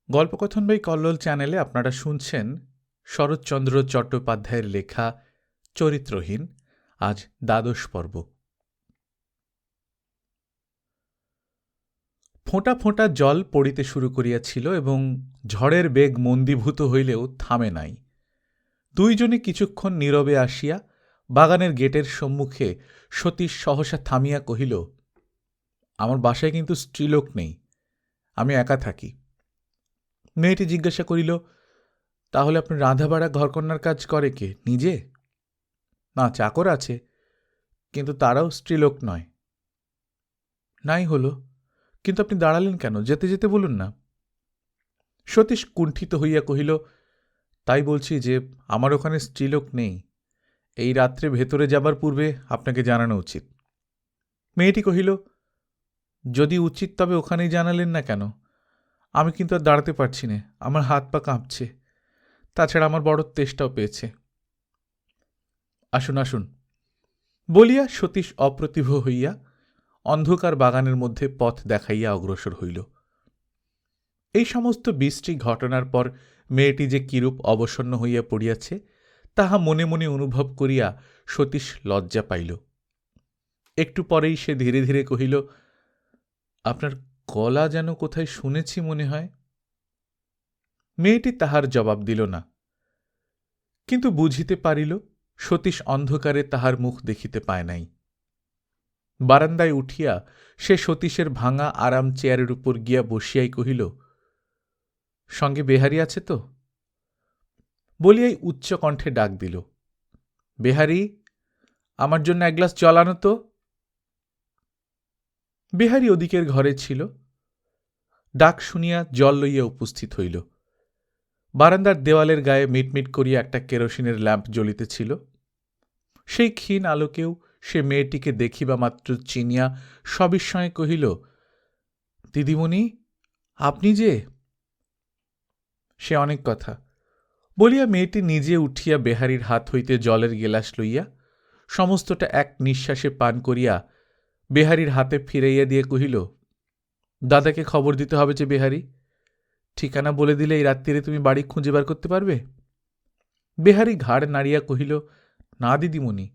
গল্পকথন by Kallol চ্যানেলে আপনারা শুনছেন শরৎচন্দ্র চট্টোপাধ্যায়ের লেখা চরিত্রহীন, আজ ১২ পর্ব। ফোঁটা ফোঁটা জল পড়িতে শুরু করিয়াছিল এবং ঝড়ের বেগ মন্দীভূত হইলেও থামে নাই। দুইজনে কিছুক্ষণ নীরবে আসিয়া বাগানের গেটের সম্মুখে সতীশ সহসা থামিয়া কহিল, আমার বাসায় কিন্তু স্ত্রীলোক নেই, আমি একা থাকি। মেয়েটি জিজ্ঞাসা করিল, তাহলে আপনার রাঁধাবাড়া ঘরকন্নার কাজ করে কে, নিজে? না, চাকর আছে, কিন্তু তারাও স্ত্রীলোক নয়। নাই হল, কিন্তু আপনি দাঁড়ালেন কেন? যেতে যেতে বলুন না। সতীশ কুণ্ঠিত হইয়া কহিল, তাই বলছি যে আমার ওখানে স্ত্রীলোক নেই। এই রাত্রে ভেতরে যাবার পূর্বে আপনাকে জানানো উচিত। মেয়েটি কহিল, যদি উচিত তবে ওখানেই জানালেন না কেন? আমি কিন্তু আর দাঁড়াতে পারছি না, আমার হাত পা কাঁপছে, তাছাড়া আমার বড় তেষ্টাও পেয়েছে। আসুন আসুন বলিয়া সতীশ অপ্রতিভ হইয়া অন্ধকার বাগানের মধ্যে পথ দেখাইয়া অগ্রসর হইল। এই সমস্ত বিশ্রী ঘটনার পর মেয়েটি যে কিরূপ অবসন্ন হইয়া পড়িয়াছে তাহা মনে মনে অনুভব করিয়া সতীশ লজ্জা পাইল। একটু পরেই সে ধীরে ধীরে কহিল, আপনার গলা যেন কোথায় শুনেছি মনে হয়। মেয়েটি তাহার জবাব দিল না, কিন্তু বুঝিতে পারিল সতীশ অন্ধকারে তাহার মুখ দেখিতে পায় নাই। বারান্দায় উঠিয়া সে সতীশের ভাঙা আরাম চেয়ারের উপর গিয়া বসিয়াই কহিল, সঙ্গে বেহারি আছে তো? বলিয়াই উচ্চ কণ্ঠে ডাক দিল, বেহারি, আমার জন্য এক গ্লাস জল আনো তো। বেহারি ওদিকের ঘরে ছিল। ডাক শুনিয়া জল লইয়া উপস্থিত হইল। বারান্দার দেওয়ালের গায়ে মিটমিট করিয়া একটা কেরোসিনের ল্যাম্প জ্বলিতেছিল। সেই ক্ষীণ আলোকেও সে মেয়েটিকে দেখিবা মাত্র চিনিয়া সবিস্ময়ে কহিল, দিদিমণি, আপনি যে? সে অনেক কথা বলিয়া মেয়েটি নিজে উঠিয়া বেহারির হাত হইতে জলের গেলাস লইয়া সমস্তটা এক নিঃশ্বাসে পান করিয়া বেহারির হাতে ফিরাইয়া দিয়ে কহিল, দাদাকে খবর দিতে হবে যে বেহারি, ঠিকানা বলে দিলে এই রাত্রিরে তুমি বাড়ি খুঁজে বার করতে পারবে? বেহারি ঘাড় নাড়িয়া কহিল, না দিদিমণি,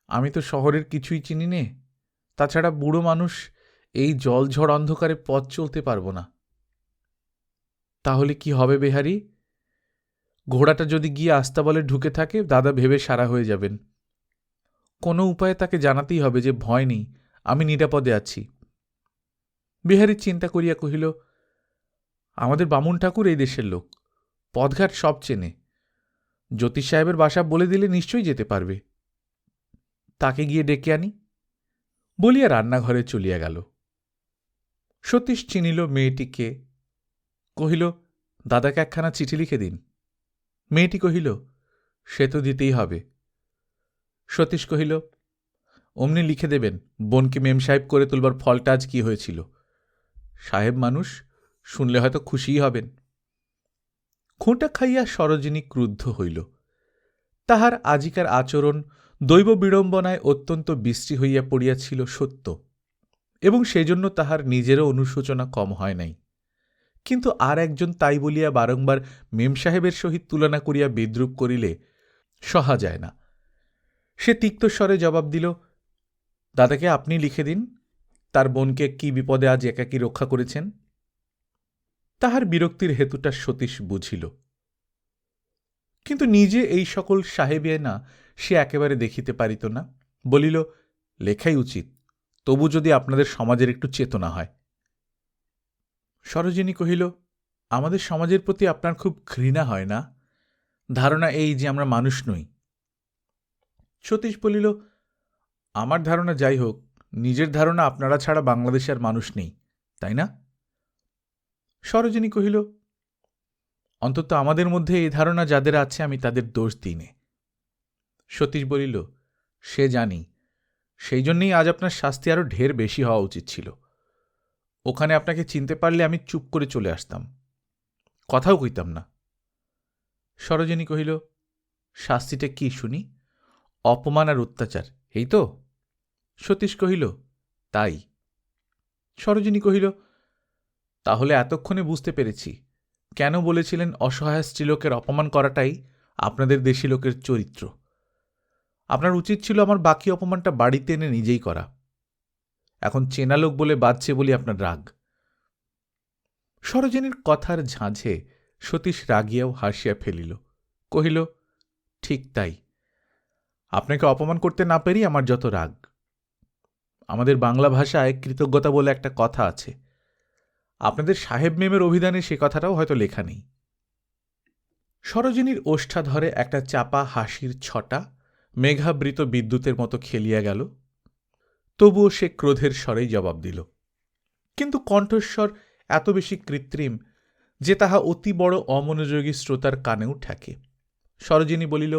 আমি তো শহরের কিছুই চিনি নে, তাছাড়া বুড়ো মানুষ, এই জলঝড় অন্ধকারে পথ চলতে পারব না। তাহলে কি হবে বেহারি? ঘোড়াটা যদি গিয়ে আস্তাবলে ঢুকে থাকে দাদা ভেবে সারা হয়ে যাবেন। কোনো উপায়ে তাকে জানাতেই হবে যে ভয় নেই, আমি নিরাপদে আছি। বিহারী চিন্তা করিয়া কহিল, আমাদের বামুন ঠাকুর এই দেশের লোক, পথঘাট সব চেনে, জ্যোতিষ সাহেবের বাসা বলে দিলে নিশ্চয়ই যেতে পারবে। তাকে গিয়ে ডেকে আনি বলিয়া রান্নাঘরে চলিয়া গেল। সতীশ চিনিল মেয়েটিকে, কহিল, দাদাকে একখানা চিঠি লিখে দিন। মেয়েটি কহিল, সে তো দিতেই হবে। সতীশ কহিল, অমনি লিখে দেবেন, বোনকে মেম সাহেব করে তুলবার ফলটা আজ কি হয়েছিল। সাহেব মানুষ, শুনলে হয়তো খুশিই হবেন। খোঁটা খাইয়া সরোজিনী ক্রুদ্ধ হইল। তাহার আজিকার আচরণ দৈব বিড়ম্বনায় অত্যন্ত বিশ্রী হইয়া পড়িয়াছিল সত্য, এবং সেজন্য তাহার নিজেরও অনুশোচনা কম হয় নাই। কিন্তু আর একজন তাই বলিয়া বারংবার মেম সাহেবের সহিত তুলনা করিয়া বিদ্রূপ করিলে সহা যায় না। সে তিক্তস্বরে জবাব দিল, দাদাকে আপনি লিখে দিন, তার বোনকে কি বিপদে আজ একাকী রক্ষা করেছেন। তাহার বিরক্তির হেতুটা সতীশ বুঝিল, কিন্তু নিজে এই সকল সাহেবিয়ানা সে একেবারে দেখিতে পারিত না। বলিল, লেখাই উচিত, তবু যদি আপনাদের সমাজের একটু চেতনা হয়। সরোজিনী কহিল, আমাদের সমাজের প্রতি আপনার খুব ঘৃণা হয় না? ধারণা এই যে আমরা মানুষ নই। সতীশ বলিল, আমার ধারণা যাই হোক, নিজের ধারণা আপনারা ছাড়া বাংলাদেশে আর মানুষ নেই, তাই না? সরোজিনী কহিল, অন্তত আমাদের মধ্যে এই ধারণা যাদের আছে আমি তাদের দোষ দিই নে। সতীশ বলিল, সে জানি, সেই জন্যই আজ আপনার শাস্তি আরো ঢের বেশি হওয়া উচিত ছিল। ওখানে আপনাকে চিনতে পারলে আমি চুপ করে চলে আসতাম, কথাও কইতাম না। সরোজিনী কহিল, শাস্তিটা কি শুনি? অপমান আর অত্যাচার, এই তো? সতীশ কহিল, তাই। সরোজিনী কহিল, তাহলে এতক্ষণে বুঝতে পেরেছি, কেন বলেছিলেন অসহায় স্ত্রীলোকের অপমান করাটাই আপনাদের দেশি লোকের চরিত্র? আপনার উচিত ছিল আমার বাকি অপমানটা বাড়িতে এনে নিজেই করা। এখন চেনা লোক বলে বাঁচছে বলি আপনার রাগ। সরোজিনীর কথার ঝাঁঝে সতীশ রাগিয়াও হাসিয়া ফেলিল, কহিল, ঠিক তাই, আপনাকে অপমান করতে না পেরি আমার যত রাগ। আমাদের বাংলা ভাষায় কৃতজ্ঞতা বলে একটা কথা আছে, আপনাদের সাহেব মেমের অভিধানে সে কথাটাও হয়তো লেখা নেই। সরোজিনীর ওষ্ঠাধরে একটা চাপা হাসির ছটা মেঘাবৃত বিদ্যুতের মতো খেলিয়া গেল। তবুও সে ক্রোধের স্বরেই জবাব দিল, কিন্তু কণ্ঠস্বর এত বেশি কৃত্রিম যে তাহা অতি বড় অমনোযোগী শ্রোতার কানেও ঠেকে। সরোজিনী বলিল,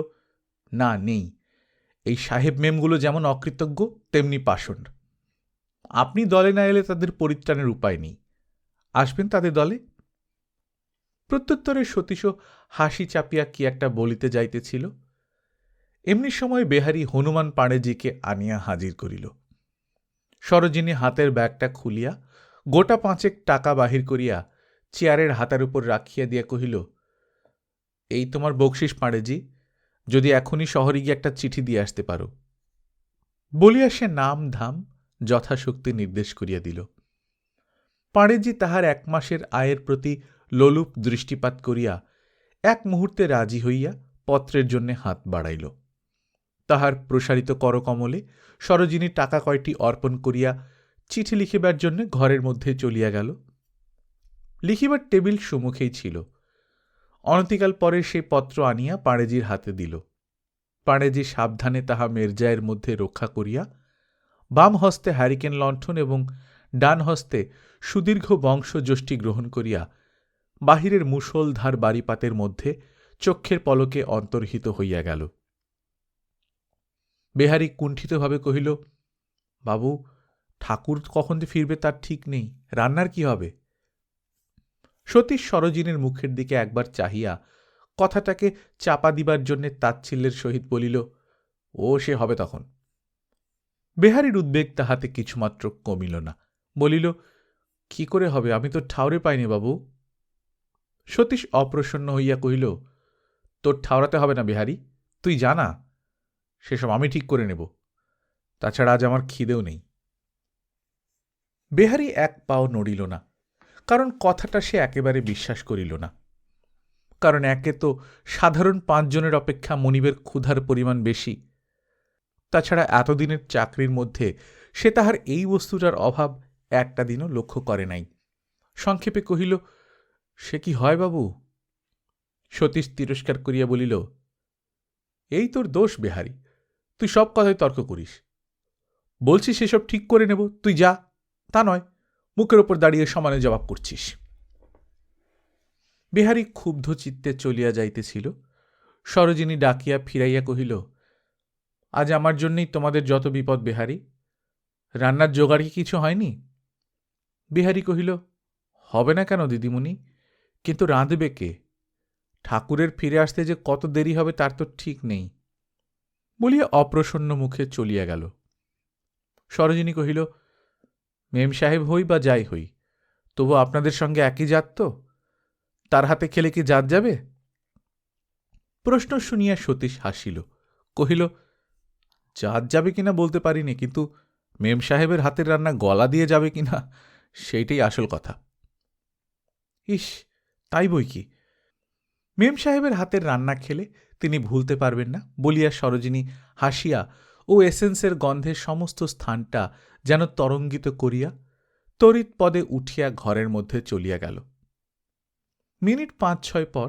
না, নেই। এই সাহেব মেমগুলো যেমন অকৃতজ্ঞ তেমনি পাষণ্ড। আপনি দলে না এলে তাদের পরিত্রাণের উপায় নেই। আসবেন তাদের দলে? প্রত্যুত্তরে সতীশও হাসি চাপিয়া কি একটা বলিতে যাইতেছিল, এমনি সময় বেহারি হনুমান পাঁড়েজিকে আনিয়া হাজির করিল। সরোজিনী হাতের ব্যাগটা খুলিয়া গোটা 5 টাকা বাহির করিয়া চেয়ারের হাতার উপর রাখিয়া দিয়া কহিল, এই তোমার বকশিস পাঁড়েজি, যদি এখনই শহরে গিয়ে একটা চিঠি দিয়ে আসতে পারো। বলিয়া সে নাম ধাম যথাশক্তি নির্দেশ করিয়া দিল। পাঁড়েজি তাহার 1 মাসের আয়ের প্রতি লোলুপ দৃষ্টিপাত করিয়া এক মুহূর্তে রাজি হইয়া পত্রের জন্য হাত বাড়াইল। তাহার প্রসারিত করকমলে সরোজিনী টাকা কয়টি অর্পণ করিয়া চিঠি লিখিবার জন্য ঘরের মধ্যে চলিয়া গেল। লিখিবার টেবিল সম্মুখেই ছিল। অনতিকাল পরে সেই পত্র আনিয়া পাঁড়েজির হাতে দিল। পাঁড়েজি সাবধানে তাহা মেরজায়ের মধ্যে রক্ষা করিয়া বাম হস্তে হ্যারিকেন লণ্ঠন এবং ডান হস্তে সুদীর্ঘ বংশযষ্টি গ্রহণ করিয়া বাহিরের মুষলধার বাড়িপাতের মধ্যে চক্ষের পলকে অন্তর্হিত হইয়া গেল। বেহারি কুণ্ঠিতভাবে কহিল, বাবু, ঠাকুর কখন যে ফিরবে তার ঠিক নেই, রান্নার কি হবে? সতীশ সরোজিনীর মুখের দিকে একবার চাহিয়া কথাটাকে চাপা দিবার জন্যে তাচ্ছিল্যের সহিত বলিল, ও সে হবে তখন। বেহারির উদ্বেগ তাহাতে কিছুমাত্র কমিল না, বলিল, কি করে হবে, আমি তো ঠাউরে পাইনি বাবু। সতীশ অপ্রসন্ন হইয়া কহিল, তোর ঠাউরাতে হবে না বেহারি, তুই জানা, সেসব আমি ঠিক করে নেব। তাছাড়া আজ আমার খিদেও নেই। বেহারি 1 পাও নড়িল না, কারণ কথাটা সে একেবারে বিশ্বাস করিল না। কারণ একে তো সাধারণ 5 জনের অপেক্ষা মনিবের ক্ষুধার পরিমাণ বেশি। তাছাড়া এতদিনের চাকরির মধ্যে সে তাহার এই বস্তুটার অভাব একটা দিনও লক্ষ্য করে নাই। সংক্ষেপে কহিল, সে কি হয় বাবু? সতীশ তিরস্কার করিয়া বলিল, এই তোর দোষ বেহারি, তুই সব কথায় তর্ক করিস। বলছি সেসব ঠিক করে নেব, তুই যা। তা নয়, মুখের ওপর দাঁড়িয়ে সমানে জবাব করছিস। বেহারি ক্ষুব্ধ চিত্তে চলিয়া যাইতেছিল। সরোজিনী ডাকিয়া ফিরাইয়া কহিল, আজ আমার জন্যই তোমাদের যত বিপদ বেহারি। রান্নার জোগাড় কি কিছু হয়নি? বিহারী কহিল, হবে না কেন দিদিমণি, কিন্তু রাঁধবে কে? ঠাকুরের ফিরে আসতে যে কত দেরি হবে তার তো ঠিক নেই। বলিয়া অপ্রসন্ন মুখে চলিয়া গেল। সরোজিনী কহিল, মেম সাহেব হই বা যাই হই, তবু আপনাদের সঙ্গে একই জাত তো, তার হাতে খেলে কি জাত যাবে? প্রশ্ন শুনিয়া সতীশ হাসিল, কহিল, জাত যাবে কিনা বলতে পারিনি, কিন্তু মেম সাহেবের হাতের রান্না গলা দিয়ে যাবে কিনা সেইটাই আসল কথা। ইস, তাই বই কি, মেম সাহেবের হাতের রান্না খেলে তিনি ভুলতে পারবেন না বলিয়া সরোজিনী হাসিয়া ও এসেন্সের গন্ধে সমস্ত স্থানটা যেন তরঙ্গিত করিয়া তড়িৎ পদে উঠিয়া ঘরের মধ্যে চলিয়া গেল। মিনিট 5-6 পর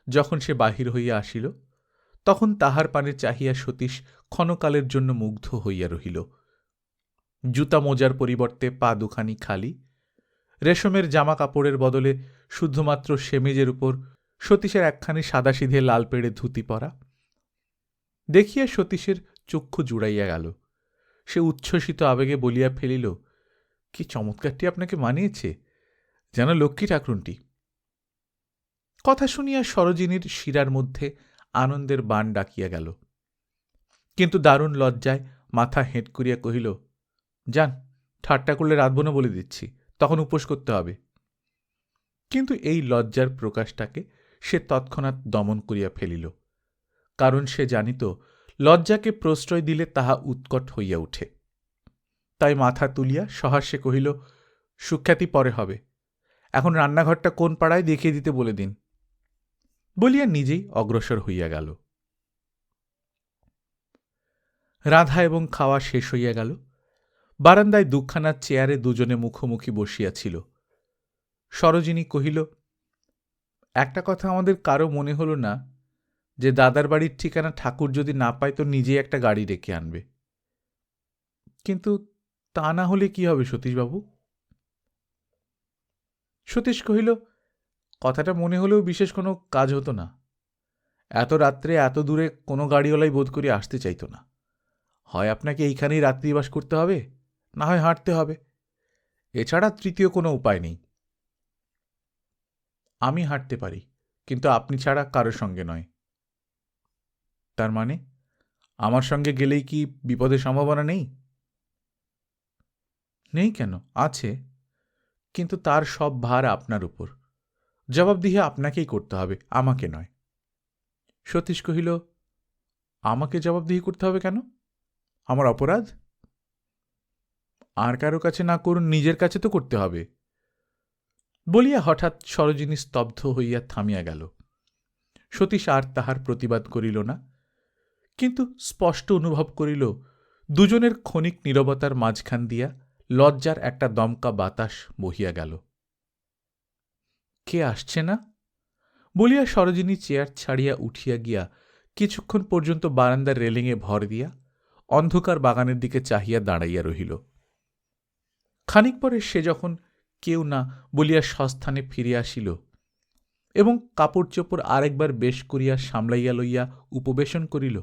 যখন সে বাহির হইয়া আসিল, তখন তাহার পানে চাহিয়া সতীশ ক্ষণকালের জন্য মুগ্ধ হইয়া রহিল। জুতা মোজার পরিবর্তে পা দুখানি খালি, রেশমের জামা কাপড়ের বদলে শুধুমাত্র সেমেজের উপর সতীশের একখানি সাদাসিধে লাল পেড়ে ধুতি পরা। দেখিয়া সতীশের চক্ষু জুড়াইয়া গেল। সে উচ্ছ্বসিত আবেগে বলিয়া ফেলিল, কি চমৎকারটি আপনাকে মানিয়েছে, যেন লক্ষ্মী ঠাকুরুনটি। কথা শুনিয়া সরোজিনীর শিরার মধ্যে আনন্দের বাণ ডাকিয়া গেল, কিন্তু দারুণ লজ্জায় মাথা হেঁট করিয়া কহিল, যান, ঠাট্টা করলে রাঁধব না বলে দিচ্ছি, তখন উপোস করতে হবে। কিন্তু এই লজ্জার প্রকাশটাকে সে তৎক্ষণাৎ দমন করিয়া ফেলিল, কারণ সে জানিত লজ্জাকে প্রশ্রয় দিলে তাহা উৎকট হইয়া উঠে। তাই মাথা তুলিয়া সহাস্যে কহিল, সুখ্যাতি পরে হবে, এখন রান্নাঘরটা কোন পাড়ায় দেখিয়ে দিতে বলে দিন, বলিয়া নিজেই অগ্রসর হইয়া গেল। রাধা এবং খাওয়া শেষ হইয়া গেল। বারান্দায় দুখানা চেয়ারে দুজনে মুখোমুখি বসিয়াছিল। সরোজিনী কহিল, একটা কথা আমাদের কারো মনে হল না যে দাদার বাড়ির ঠিকানা ঠাকুর যদি না পায় তো নিজেই একটা গাড়ি ডেকে আনবে। কিন্তু তা না হলে কি হবে সতীশবাবু? সতীশ কহিল, কথাটা মনে হলেও বিশেষ কোনো কাজ হতো না। এত রাত্রে এত দূরে কোনো গাড়িওয়ালাই বোধ করি আসতে চাইত না। হয় আপনাকে এইখানেই রাত্রিবাস করতে হবে, না হয় হাঁটতে হবে, এছাড়া তৃতীয় কোনো উপায় নেই। আমি হাঁটতে পারি, কিন্তু আপনি ছাড়া কারো সঙ্গে নয়। তার মানে আমার সঙ্গে গেলেই কি বিপদের সম্ভাবনা নেই? নেই কেন, আছে, কিন্তু তার সব ভার আপনার উপর। জবাবদিহি আপনাকেই করতে হবে, আমাকে নয়। সতীশ কহিল, আমাকে জবাবদিহি করতে হবে কেন? আমার অপরাধ? আর কারো কাছে না করুন, নিজের কাছে তো করতে হবে। বলিয়া হঠাৎ সরোজিনী স্তব্ধ হইয়া থামিয়া গেল। সতীশ আর তাহার প্রতিবাদ করিল না, কিন্তু স্পষ্ট অনুভব করিল দুজনের ক্ষণিক নীরবতার মাঝখান দিয়া লজ্জার একটা দমকা বাতাস বহিয়া গেল। কে আসছে না বলিয়া সরোজিনী চেয়ার ছাড়িয়া উঠিয়া গিয়া কিছুক্ষণ পর্যন্ত বারান্দার রেলিংয়ে ভর দিয়া অন্ধকার বাগানের দিকে চাহিয়া দাঁড়াইয়া রহিল। খানিক পরে সে যখন কেউ না বলিয়া স্বস্থানে ফিরিয়া আসিল এবং কাপড় চোপড় আরেকবার বেশ করিয়া সামলাইয়া লইয়া উপবেশন করিল,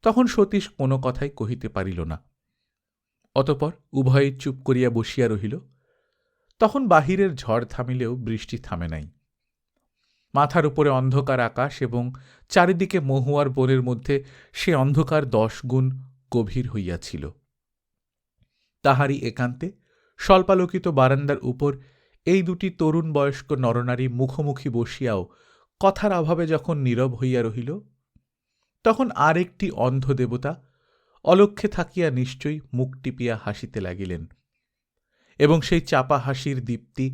তখন সতীশ কোনো কথাই কহিতে পারিল না। অতঃপর উভয়ে চুপ করিয়া বসিয়া রহিল। তখন বাহিরের ঝড় থামিলেও বৃষ্টি থামে নাই। মাথার উপরে অন্ধকার আকাশ এবং চারিদিকে মহুয়ার বনের মধ্যে সে অন্ধকার 10 গুণ গভীর হইয়াছিল। তাহারই একান্তে স্বল্পালোকিত বারান্দার উপর এই দুটি তরুণ বয়স্ক নরনারী মুখোমুখি বসিয়াও কথার অভাবে যখন নীরব হইয়া রহিল, তখন আর একটি অন্ধ দেবতা অলক্ষ্যে থাকিয়া নিশ্চয়ই মুখ টিপিয়া হাসিতে লাগিলেন, এবং সেই চাপা হাসির দীপ্তি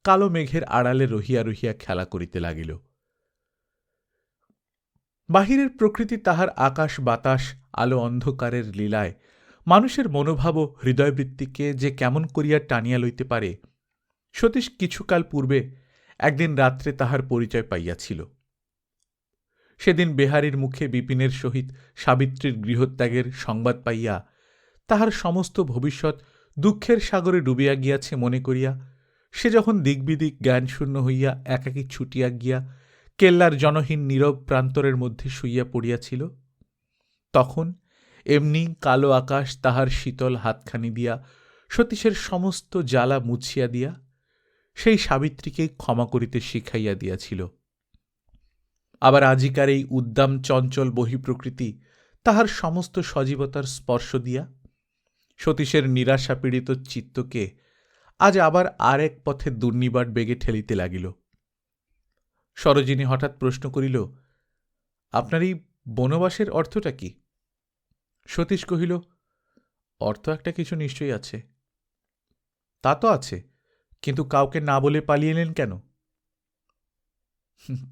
কালো মেঘের আড়ালে রহিয়া রহিয়া খেলা করিতে লাগিল। বাহিরের প্রকৃতি তাহার আকাশ বাতাস আলো অন্ধকারের লীলায় মানুষের মনোভাব ও হৃদয়বৃত্তিকে যে কেমন করিয়া টানিয়া লইতে পারে, সতীশ কিছুকাল পূর্বে একদিন রাত্রে তাহার পরিচয় পাইয়াছিল। সেদিন বেহারীর মুখে বিপিনের সহিত সাবিত্রীর গৃহত্যাগের সংবাদ পাইয়া তাহার সমস্ত ভবিষ্যৎ দুঃখের সাগরে ডুবিয়া গিয়াছে মনে করিয়া সে যখন দিকবিদিক জ্ঞানশূন্য হইয়া একাকী ছুটিয়া গিয়া কেল্লার জনহীন নীরব প্রান্তরের মধ্যে শুইয়া পড়িয়াছিল, তখন এমনি কালো আকাশ তাহার শীতল হাতখানি দিয়া সতীশের সমস্ত জ্বালা মুছিয়া দিয়া সেই সাবিত্রীকে ক্ষমা করিতে শিখাইয়া দিয়াছিল। আবার আজিকার এই উদ্দাম চঞ্চল বহিঃপ্রকৃতি তাহার সমস্ত সজীবতার স্পর্শ দিয়া সতীশের নিরাশাপীড়িত চিত্তকে আজ আবার আর এক পথে দুর্নিবার বেগে ঠেলিতে লাগিল। সরোজিনী হঠাৎ প্রশ্ন করিল, আপনার এই বনবাসের অর্থটা কি? সতীশ কহিল, অর্থ একটা কিছু নিশ্চয়ই আছে। তা তো আছে, কিন্তু কাউকে না বলে পালিয়ে এলেন কেন?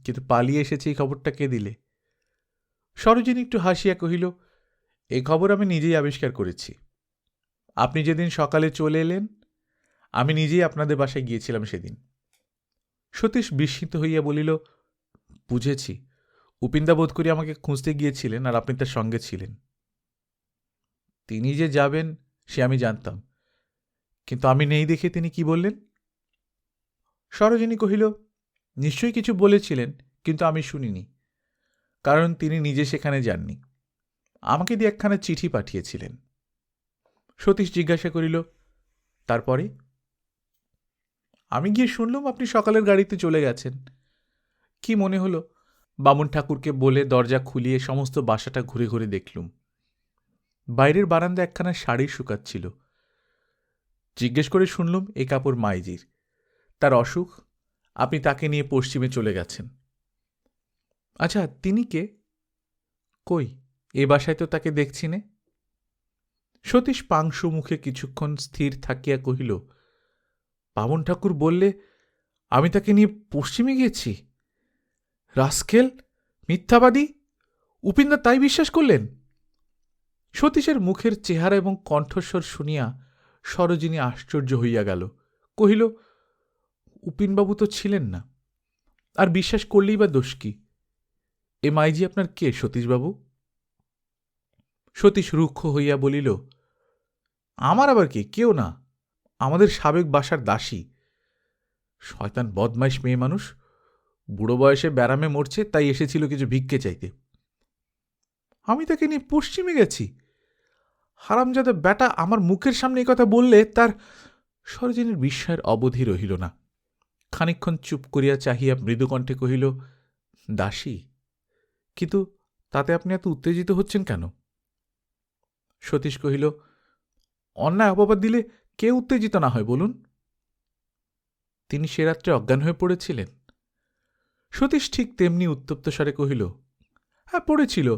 কিন্তু পালিয়ে এসেছে এই খবরটা কে দিলে? সরোজিনী একটু হাসিয়া কহিল, এই খবর আমি নিজেই আবিষ্কার করেছি। আপনি যেদিন সকালে চলে এলেন, আমি নিজেই আপনাদের বাসায় গিয়েছিলাম সেদিন। সতীশ বিস্মিত হইয়া বলিল, বুঝেছি, উপিন্দা বোধ করি আমাকে খুঁজতে গিয়েছিলেন আর আপনি তার সঙ্গে ছিলেন। তিনি যে যাবেন সে আমি জানতাম, কিন্তু আমি নেই দেখে তিনি কি বললেন? সরোজিনী কহিল, নিশ্চয়ই কিছু বলেছিলেন, কিন্তু আমি শুনিনি, কারণ তিনি নিজে সেখানে যাননি। আমাকে দিয়ে একখানা চিঠি পাঠিয়েছিলেন। সতীশ জিজ্ঞাসা করিল, তারপরে? আমি গিয়ে শুনলাম আপনি সকালের গাড়িতে চলে গেছেন। কি মনে হলো, বামুন ঠাকুরকে বলে দরজা খুলিয়ে সমস্ত বাসাটা ঘুরে ঘুরে দেখলুম। বাইরের বারান্দা একখানা শাড়ি শুকাচ্ছিল। জিজ্ঞেস করে শুনলুম এ কাপড় মাইজির। তার অসুখ, আপনি তাকে নিয়ে পশ্চিমে চলে গেছেন। আচ্ছা, তিনি কে? কই, এ বাসায় তো তাকে দেখছি নে। সতীশ পাংশু মুখে কিছুক্ষণ স্থির থাকিয়া কহিল, বামন ঠাকুর বললে আমি তাকে নিয়ে পশ্চিমে গিয়েছি? রাস্কেল, মিথ্যাবাদী! উপিনদা তাই বিশ্বাস করলেন? সতীশের মুখের চেহারা এবং কণ্ঠস্বর শুনিয়া সরোজিনী আশ্চর্য হইয়া গেল। কহিল, উপিনবাবু তো ছিলেন না, আর বিশ্বাস করলেই বা দোষ কি? এ মাইজি আপনার কে সতীশবাবু? সতীশ রুক্ষ হইয়া বলিল, আমার আবার কি, কেউ না, আমাদের সাবেক বাসার দাসী। শয়তান বদমাইশ মেয়ে মানুষ, বুড়ো বয়সে ব্যারামে মরছে, তাই এসেছিল কিছু ভিক্ষে চাইতে। আমি তাকে নিয়ে পশ্চিমে গেছি? হারামজাদা ব্যাটা আমার মুখের সামনে এই কথা বললে তার... সরোজিনীর বিস্ময়ের অবধি রহিল না। খানিকক্ষণ চুপ করিয়া চাহিয়া মৃদুকণ্ঠে কহিল, দাসী? কিন্তু তাতে আপনি এত উত্তেজিত হচ্ছেন কেন? সতীশ কহিল, অন্যায় অপবাদ দিলে কে উত্তেজিত না হয় বলুন? তিনি সে রাত্রে অজ্ঞান হয়ে পড়েছিলেন? সতীশ ঠিক তেমনি উত্তপ্ত স্বরে কহিল, হ্যাঁ পড়েছিল,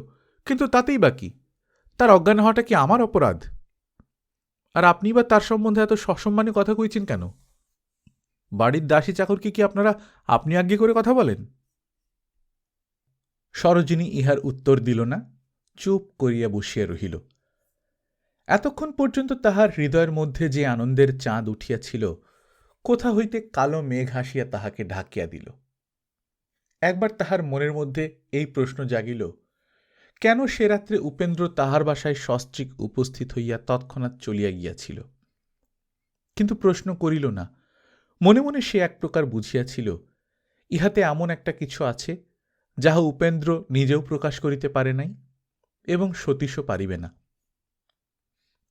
কিন্তু তাতেই বা কি? তার অজ্ঞান হওয়াটা কি আমার অপরাধ? আর আপনি বা তার সম্বন্ধে এত সসম্মানে কথা কইছেন কেন? বাড়ির দাসী চাকরকে কি আপনারা আপনি আজ্ঞে করে কথা বলেন? সরোজিনী ইহার উত্তর দিল না, চুপ করিয়া বসিয়া রহিল। এতক্ষণ পর্যন্ত তাহার হৃদয়ের মধ্যে যে আনন্দের চাঁদ উঠিয়াছিল, কোথা হইতে কালো মেঘ হাসিয়া তাহাকে ঢাকিয়া দিল। একবার তাহার মনের মধ্যে এই প্রশ্ন জাগিল, কেন সে রাত্রে উপেন্দ্র তাহার বাসায় সস্ত্রীক উপস্থিত হইয়া তৎক্ষণাৎ চলিয়া গিয়াছিল? কিন্তু প্রশ্ন করিল না। মনে মনে সে এক প্রকার বুঝিয়াছিল, ইহাতে এমন একটা কিছু আছে যাহা উপেন্দ্র নিজেও প্রকাশ করিতে পারে নাই এবং সতীশও পারিবে না।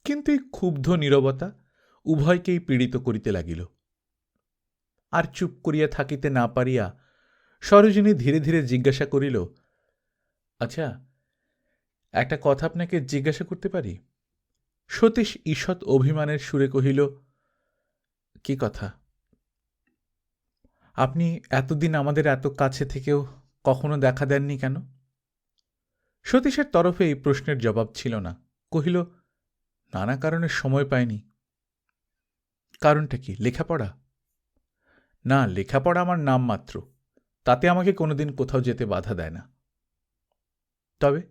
কিন্তু এই ক্ষুব্ধ নীরবতা উভয়কেই পীড়িত করিতে লাগিল। আর চুপ করিয়া থাকিতে না পারিয়া সরোজিনী ধীরে ধীরে জিজ্ঞাসা করিল, আচ্ছা, একটা কথা আপনাকে জিজ্ঞাসা করতে পারি? সতীশ ঈষৎ অভিমানের সুরে কহিল, কি কথা? আপনি এতদিন আমাদের এত কাছে থেকেও কখনো দেখা দেননি কেন? সতীশের তরফে এই প্রশ্নের জবাব ছিল না। কহিল, নানা কারণে সময় পায়নি। কারণটা কি, লেখাপড়া? না, লেখাপড়া আমার নামমাত্র, তাতে আমাকে কোনোদিন কোথাও যেতে বাধা দেয় না। তবে?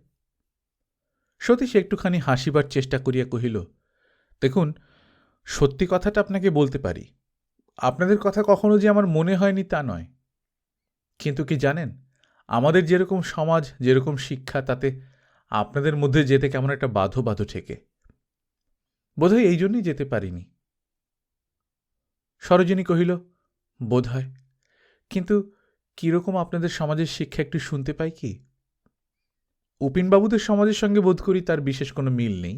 সতীশ একটুখানি হাসিবার চেষ্টা করিয়া কহিল, দেখুন, সত্যি কথাটা আপনাকে বলতে পারি। আপনাদের কথা কখনো যে আমার মনে হয়নি তা নয়। কিন্তু কি জানেন, আমাদের যেরকম সমাজ, যেরকম শিক্ষা, তাতে আপনাদের মধ্যে যেতে কেমন একটা বাধো বাধো ঠেকে। বোধহয় এই জন্যই যেতে পারিনি। সরোজিনী কহিল, বোধ হয়, কিন্তু কিরকম আপনাদের সমাজের শিক্ষা একটু শুনতে পাই কি? উপিনবাবুদের সমাজের সঙ্গে বোধ করি তার বিশেষ কোনো মিল নেই,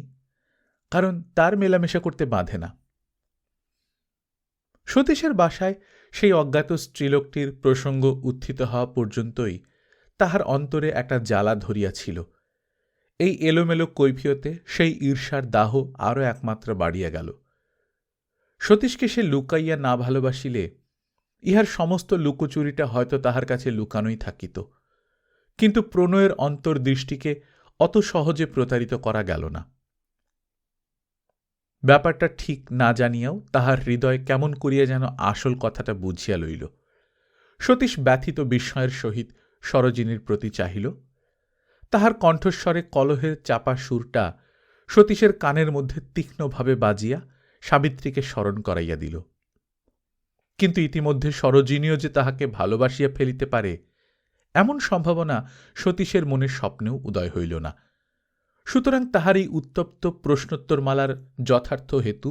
কারণ তার মেলামেশা করতে বাধে না। সতীশের বাসায় সেই অজ্ঞাত স্ত্রীলোকটির প্রসঙ্গ উত্থিত হওয়া পর্যন্তই তাহার অন্তরে একটা জ্বালা ধরিয়াছিল। এই এলোমেলো কৈফিয়তে সেই ঈর্ষার দাহ আরও একমাত্রা বাড়িয়া গেল। সতীশকে সে লুকাইয়া না ভালোবাসিলে ইহার সমস্ত লুকোচুরিটা হয়তো তাহার কাছে লুকানোই থাকিত, কিন্তু প্রণয়ের অন্তর্দৃষ্টিকে অত সহজে প্রতারিত করা গেল না। ব্যাপারটা ঠিক না জানিয়াও তাহার হৃদয় কেমন করিয়া যেন আসল কথাটা বুঝিয়া লইল। সতীশ ব্যথিত বিস্ময়ের সহিত সরোজিনীর প্রতি চাহিল। তাহার কণ্ঠস্বরে কলহের চাপা সুরটা সতীশের কানের মধ্যে তীক্ষ্ণভাবে বাজিয়া সাবিত্রীকে স্মরণ করাইয়া দিল। কিন্তু ইতিমধ্যে সরোজিনীও যে তাহাকে ভালোবাসিয়া ফেলিতে পারে, এমন সম্ভাবনা সতীশের মনের স্বপ্নেও উদয় হইল না। সুতরাং তাহার এই উত্তপ্ত প্রশ্নোত্তরমালার যথার্থ হেতু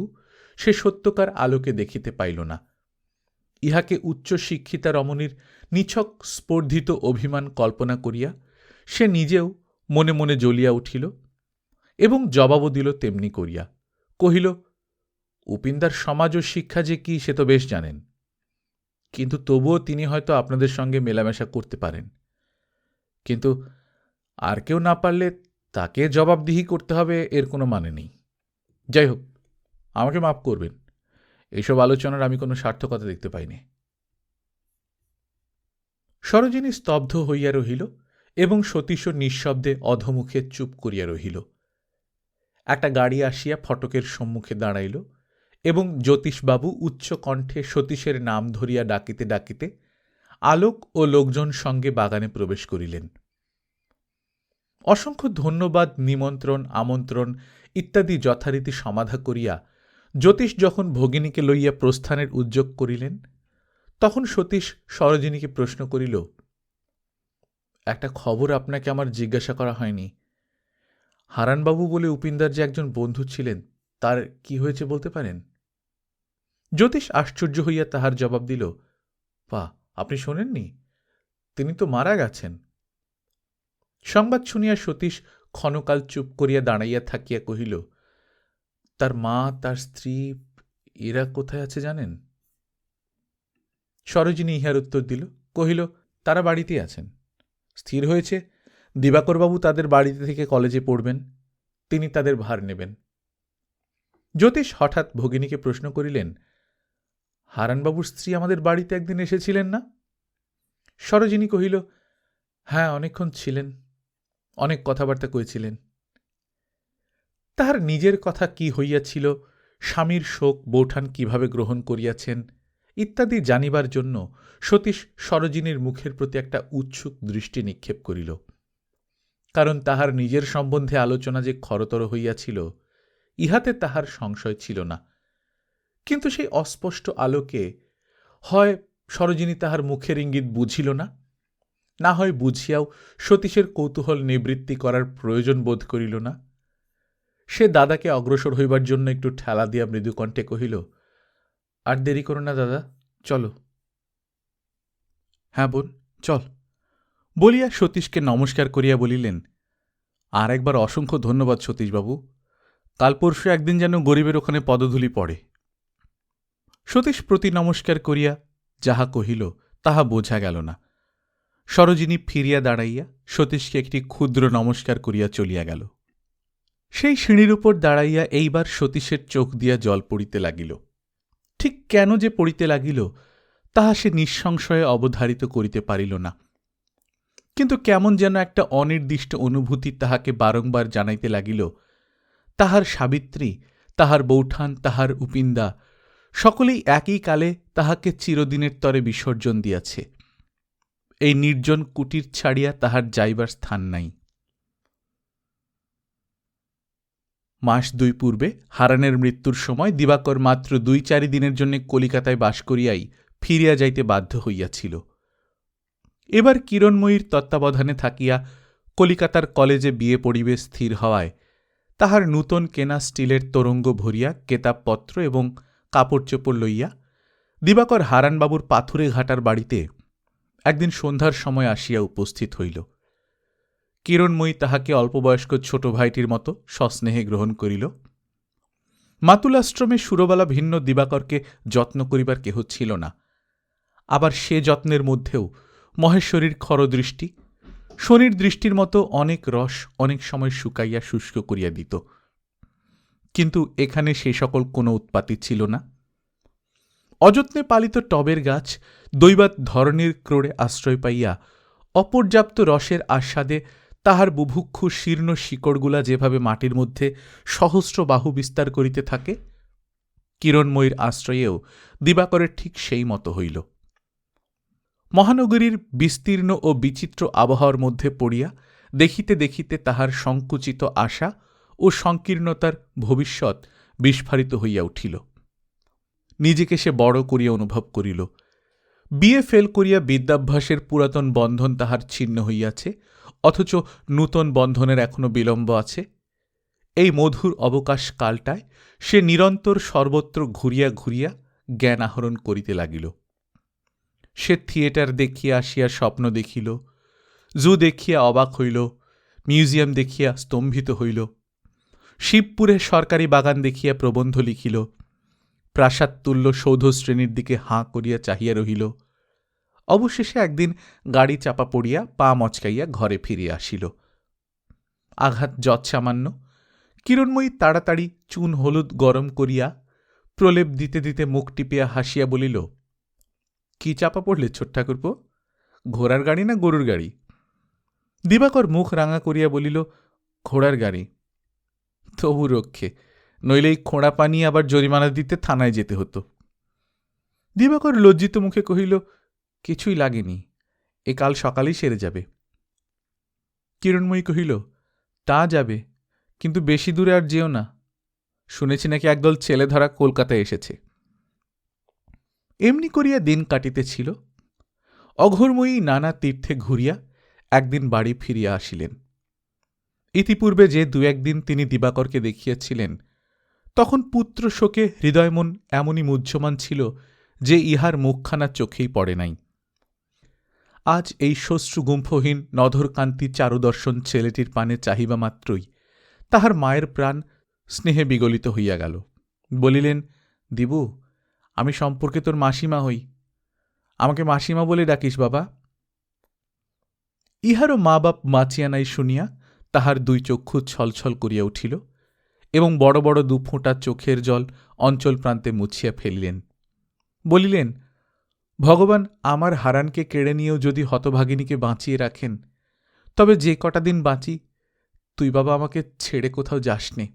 সে সত্যকার আলোকে দেখিতে পাইল না। ইহাকে উচ্চ শিক্ষিতা রমণীর নিছক স্পর্ধিত অভিমান কল্পনা করিয়া সে নিজেও মনে মনে জ্বলিয়া উঠিল এবং জবাবও দিল তেমনি করিয়া। কহিল, উপিনদার সমাজ ও শিক্ষা যে কি সে তো বেশ জানেন, কিন্তু তবুও তিনি হয়তো আপনাদের সঙ্গে মেলামেশা করতে পারেন। কিন্তু আর কেউ না পারলে তাকে জবাবদিহি করতে হবে, এর কোনো মানে নেই। যাই হোক, আমাকে মাফ করবেন, এইসব আলোচনার আমি কোনো সার্থকতা দেখতে পাইনি। সরোজিনী স্তব্ধ হইয়া রহিল এবং সতীশও নিঃশব্দে অধমুখে চুপ করিয়া রহিল। একটা গাড়ি আসিয়া ফটকের সম্মুখে দাঁড়াইল এবং জ্যোতিষবাবু উচ্চ কণ্ঠে সতীশের নাম ধরিয়া ডাকিতে ডাকিতে আলোক ও লোকজন সঙ্গে বাগানে প্রবেশ করিলেন। অসংখ্য ধন্যবাদ, নিমন্ত্রণ, আমন্ত্রণ ইত্যাদি যথারীতি সমাধা করিয়া জ্যোতিষ যখন ভগিনীকে লইয়া প্রস্থানের উদ্যোগ করিলেন, তখন সতীশ সরোজিনীকে প্রশ্ন করিল, একটা খবর আপনাকে আমার জিজ্ঞাসা করা হয়নি। হারানবাবু বলে উপিনদার যে একজন বন্ধু ছিলেন, তার কি হয়েছে বলতে পারেন? জ্যোতিষ আশ্চর্য হইয়া তাহার জবাব দিল, পা, আপনি শোনেননি? তিনি তো মারা গেছেন। সংবাদ শুনিয়া সতীশ ক্ষণকাল চুপ করিয়া দাঁড়াইয়া থাকিয়া কহিল, তার মা, তার স্ত্রী, এরা কোথায় আছে জানেন? সরোজিনী ইহার উত্তর দিল, কহিল, তারা বাড়িতেই আছেন। স্থির হয়েছে দিবাকরবাবু তাদের বাড়িতে থেকে কলেজে পড়বেন, তিনি তাদের ভার নেবেন। জ্যোতিষ হঠাৎ ভগিনীকে প্রশ্ন করিলেন, হারানবাবুর স্ত্রী আমাদের বাড়িতে একদিন এসেছিলেন না? সরোজিনী কহিল, হ্যাঁ, অনেকক্ষণ ছিলেন, অনেক কথাবার্তা কয়েছিলেন। তাহার নিজের কথা কি হইয়াছিল, স্বামীর শোক বৌঠান কিভাবে গ্রহণ করিয়াছেন ইত্যাদি জানিবার জন্য সতীশ সরোজিনীর মুখের প্রতি একটা উৎসুক দৃষ্টি নিক্ষেপ করিল। কারণ তাহার নিজের সম্বন্ধে আলোচনা যে খরতর হইয়াছিল, ইহাতে তাহার সংশয় ছিল না। কিন্তু সেই অস্পষ্ট আলোকে হয় সরোজিনী তাহার মুখের ইঙ্গিত বুঝিল না, না হয় বুঝিয়াও সতীশের কৌতূহল নিবৃত্তি করার প্রয়োজন বোধ করিল না। সে দাদাকে অগ্রসর হইবার জন্য একটু ঠেলা দিয়া মৃদুকণ্ঠে কহিল, আর দেরি করো না দাদা, চলো। হ্যাঁ বোন, চল বলিয়া সতীশকে নমস্কার করিয়া বলিলেন, আর একবার অসংখ্য ধন্যবাদ সতীশবাবু। কাল পরশু একদিন যেন গরিবের ওখানে পদধূলি পড়ে। সতীশ প্রতি নমস্কার করিয়া যাহা কহিল তাহা বোঝা গেল না। সরোজিনী ফিরিয়া দাঁড়াইয়া সতীশকে একটি ক্ষুদ্র নমস্কার করিয়া চলিয়া গেল। সেই সিঁড়ির উপর দাঁড়াইয়া এইবার সতীশের চোখ দিয়া জল পড়িতে লাগিল। ঠিক কেন যে পড়িতে লাগিল তাহা সে নিঃসংশয়ে অবধারিত করিতে পারিল না। কিন্তু কেমন যেন একটা অনির্দিষ্ট অনুভূতি তাহাকে বারংবার জানাইতে লাগিল, তাহার সাবিত্রী, তাহার বৌঠান, তাহার উপিন্দা সকলেই একই কালে তাহাকে চিরদিনের তরে বিসর্জন দিয়াছে। এই নির্জন কুটির ছাড়িয়া তাহার যাইবার স্থান নাই। মাস 2 পূর্বে হারানের মৃত্যুর সময় দিবাকর মাত্র 2-4 দিনের জন্য কলিকাতায় বাস করিয়াই ফিরিয়া যাইতে বাধ্য হইয়াছিল। এবার কিরণময়ীর তত্ত্বাবধানে থাকিয়া কলিকাতার কলেজে বিয়ে পড়িবে স্থির হওয়ায় তাহার নূতন কেনা স্টিলের তরঙ্গ ভরিয়া কেতাবপত্র এবং কাপড় চোপড় লইয়া দিবাকর হারানবাবুর পাথুরে ঘাটার বাড়িতে একদিন সন্ধ্যার সময় আসিয়া উপস্থিত হইল। কিরণময়ী তাহাকে অল্পবয়স্ক ছোট ভাইটির মতো সস্নেহে গ্রহণ করিল। মাতুলাশ্রমে সুরবালা ভিন্ন দিবাকরকে যত্ন করিবার কেহ ছিল না। আবার সে যত্নের মধ্যেও মহেশ্বরীর খরদৃষ্টি, শনির দৃষ্টির মতো অনেক রস অনেক সময় শুকাইয়া শুষ্ক করিয়া দিত। কিন্তু এখানে সে সকল কোনো উৎপাতি ছিল না। অযত্নে পালিত টবের গাছ দৈবাৎ ধরনীর ক্রোড়ে আশ্রয় পাইয়া অপর্যাপ্ত রসের আস্বাদে তাহার বুভুক্ষু শীর্ণ শিকড়গুলা যেভাবে মাটির মধ্যে সহস্র বাহু বিস্তার করিতে থাকে, কিরণময়ীর আশ্রয়েও দিবাকরের ঠিক সেই মতো হইল। মহানগরীর বিস্তীর্ণ ও বিচিত্র আবহাওয়ার মধ্যে পড়িয়া দেখিতে দেখিতে তাহার সংকুচিত আশা ও সংকীর্ণতার ভবিষ্যৎ বিস্ফারিত হইয়া উঠিল। নিজেকে সে বড় করিয়া অনুভব করিল। বিএ ফেল করিয়া বিদ্যাভ্যাসের পুরাতন বন্ধন তাহার ছিন্ন হইয়াছে, অথচ নূতন বন্ধনের এখনো বিলম্ব আছে। এই মধুর অবকাশ কালটায় সে নিরন্তর সর্বত্র ঘুরিয়া ঘুরিয়া জ্ঞান আহরণ করিতে লাগিল। সে থিয়েটার দেখিয়া আসিয়া স্বপ্ন দেখিল, জু দেখিয়া অবাক হইল, মিউজিয়াম দেখিয়া স্তম্ভিত হইল, শিবপুরে সরকারি বাগান দেখিয়া প্রবন্ধ লিখিল, প্রাসাদতুল্য সৌধ শ্রেণীর দিকে হাঁ করিয়া চাহিয়া রহিল। অবশেষে একদিন গাড়ি চাপা পড়িয়া পা মচকাইয়া ঘরে ফিরিয়া আসিল। আঘাত যৎসামান্য। কিরণময়ী তাড়াতাড়ি চুন হলুদ গরম করিয়া প্রলেপ দিতে দিতে মুখ টিপিয়া হাসিয়া বলিল, কি চাপা পড়লে ছোট ঠাকুরপো? ঘোড়ার গাড়ি না গরুর গাড়ি? দিবাকর মুখ রাঙা করিয়া বলিল, ঘোড়ার গাড়ি। তবু রক্ষে, নইলে এই খোঁড়া পানি আবার জরিমানা দিতে থানায় যেতে হতো। দিবাকর লজ্জিত মুখে কহিল, কিছুই লাগেনি, এ কাল সকালেই সেরে যাবে। কিরণময়ী কহিল, তা যাবে, কিন্তু বেশি দূরে আর যেও না, শুনেছি নাকি একদল ছেলে ধরা কলকাতায় এসেছে। এমনি করিয়া দিন কাটিতেছিল। অঘোরময়ী নানা তীর্থে ঘুরিয়া একদিন বাড়ি ফিরিয়া আসিলেন। ইতিপূর্বে যে দু একদিন তিনি দিবাকরকে দেখিয়াছিলেন, তখন পুত্র শোকে হৃদয়মন এমনই মুহ্যমান ছিল যে ইহার মুখখানা চোখেই পড়ে নাই। আজ এই শ্মশ্রুগুম্ফহীন নধরকান্তি চারুদর্শন ছেলেটির পানে চাহিবা মাত্রই তাহার মায়ের প্রাণ স্নেহে বিগলিত হইয়া গেল। বলিলেন, দিবু, আমি সম্পর্কে তোর মাসিমা হই, আমাকে মাসিমা বলে ডাকিস বাবা। ইহারও মা বাপ বাঁচিয়া নাই শুনিয়া তাহার দুই চক্ষু ছলছল করিয়া উঠিল এবং বড় বড় দুফোঁটা চোখের জল অঞ্চল প্রান্তে মুছিয়া ফেলিলেন। বলিলেন, ভগবান আমার হারানকে কেড়ে নিয়েও যদি হতভাগিনীকে বাঁচিয়ে রাখেন, তবে যে কটা দিন বাঁচি তুই বাবা আমাকে ছেড়ে কোথাও যাস নে।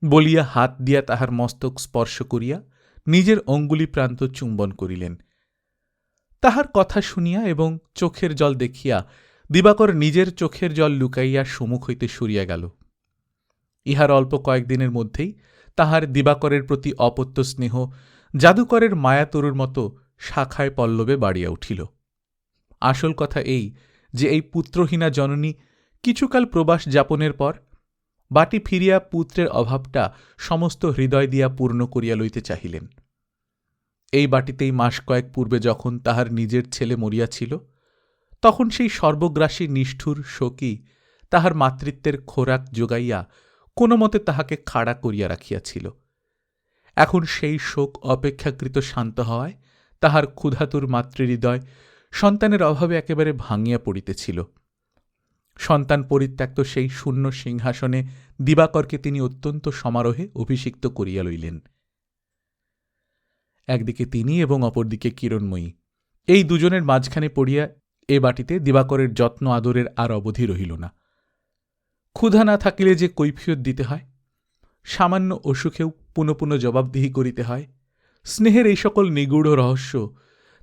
বলিয়া হাত দিয়া তাহার মস্তক স্পর্শ করিয়া নিজের অঙ্গুলি প্রান্ত চুম্বন করিলেন। তাহার কথা শুনিয়া এবং চোখের জল দেখিয়া দিবাকর নিজের চোখের জল লুকাইয়া সম্মুখ হইতে সরিয়া গেল। ইহার অল্প কয়েকদিনের মধ্যেই তাহার দিবাকরের প্রতি অপত্য স্নেহ জাদুকরের মায়াতরুর মতো শাখায় পল্লবে বাড়িয়া উঠিল। আসল কথা এই যে এই পুত্রহীনা জননী কিছুকাল প্রবাস যাপনের পর বাটি ফিরিয়া পুত্রের অভাবটা সমস্ত হৃদয় দিয়া পূর্ণ করিয়া লইতে চাহিলেন। এই বাটিতেই মাস কয়েক পূর্বে যখন তাহার নিজের ছেলে মরিয়াছিল, তখন সেই সর্বগ্রাসী নিষ্ঠুর শোকই তাহার মাতৃত্বের খোরাক যোগাইয়া কোনো মতে তাহাকে খাড়া করিয়া রাখিয়াছিল। এখন সেই শোক অপেক্ষাকৃত শান্ত হওয়ায় তাহার ক্ষুধাতুর মাতৃহৃদয় সন্তানের অভাবে একেবারে ভাঙিয়া পড়িতেছিল। সন্তান পরিত্যক্ত সেই শূন্য সিংহাসনে দিবাকরকে তিনি অত্যন্ত সমারোহে অভিষিক্ত করিয়া লইলেন। একদিকে তিনি এবং অপরদিকে কিরণময়ী, এই দুজনের মাঝখানে পড়িয়া এ বাটিতে দিবাকরের যত্ন আদরের আর অবধি রহিল না। ক্ষুধা না থাকিলে যে কৈফিয়ত দিতে হয়, সামান্য অসুখেও পুনঃ পুনঃ জবাবদিহি করিতে হয়, স্নেহের এই সকল নিগূঢ় রহস্য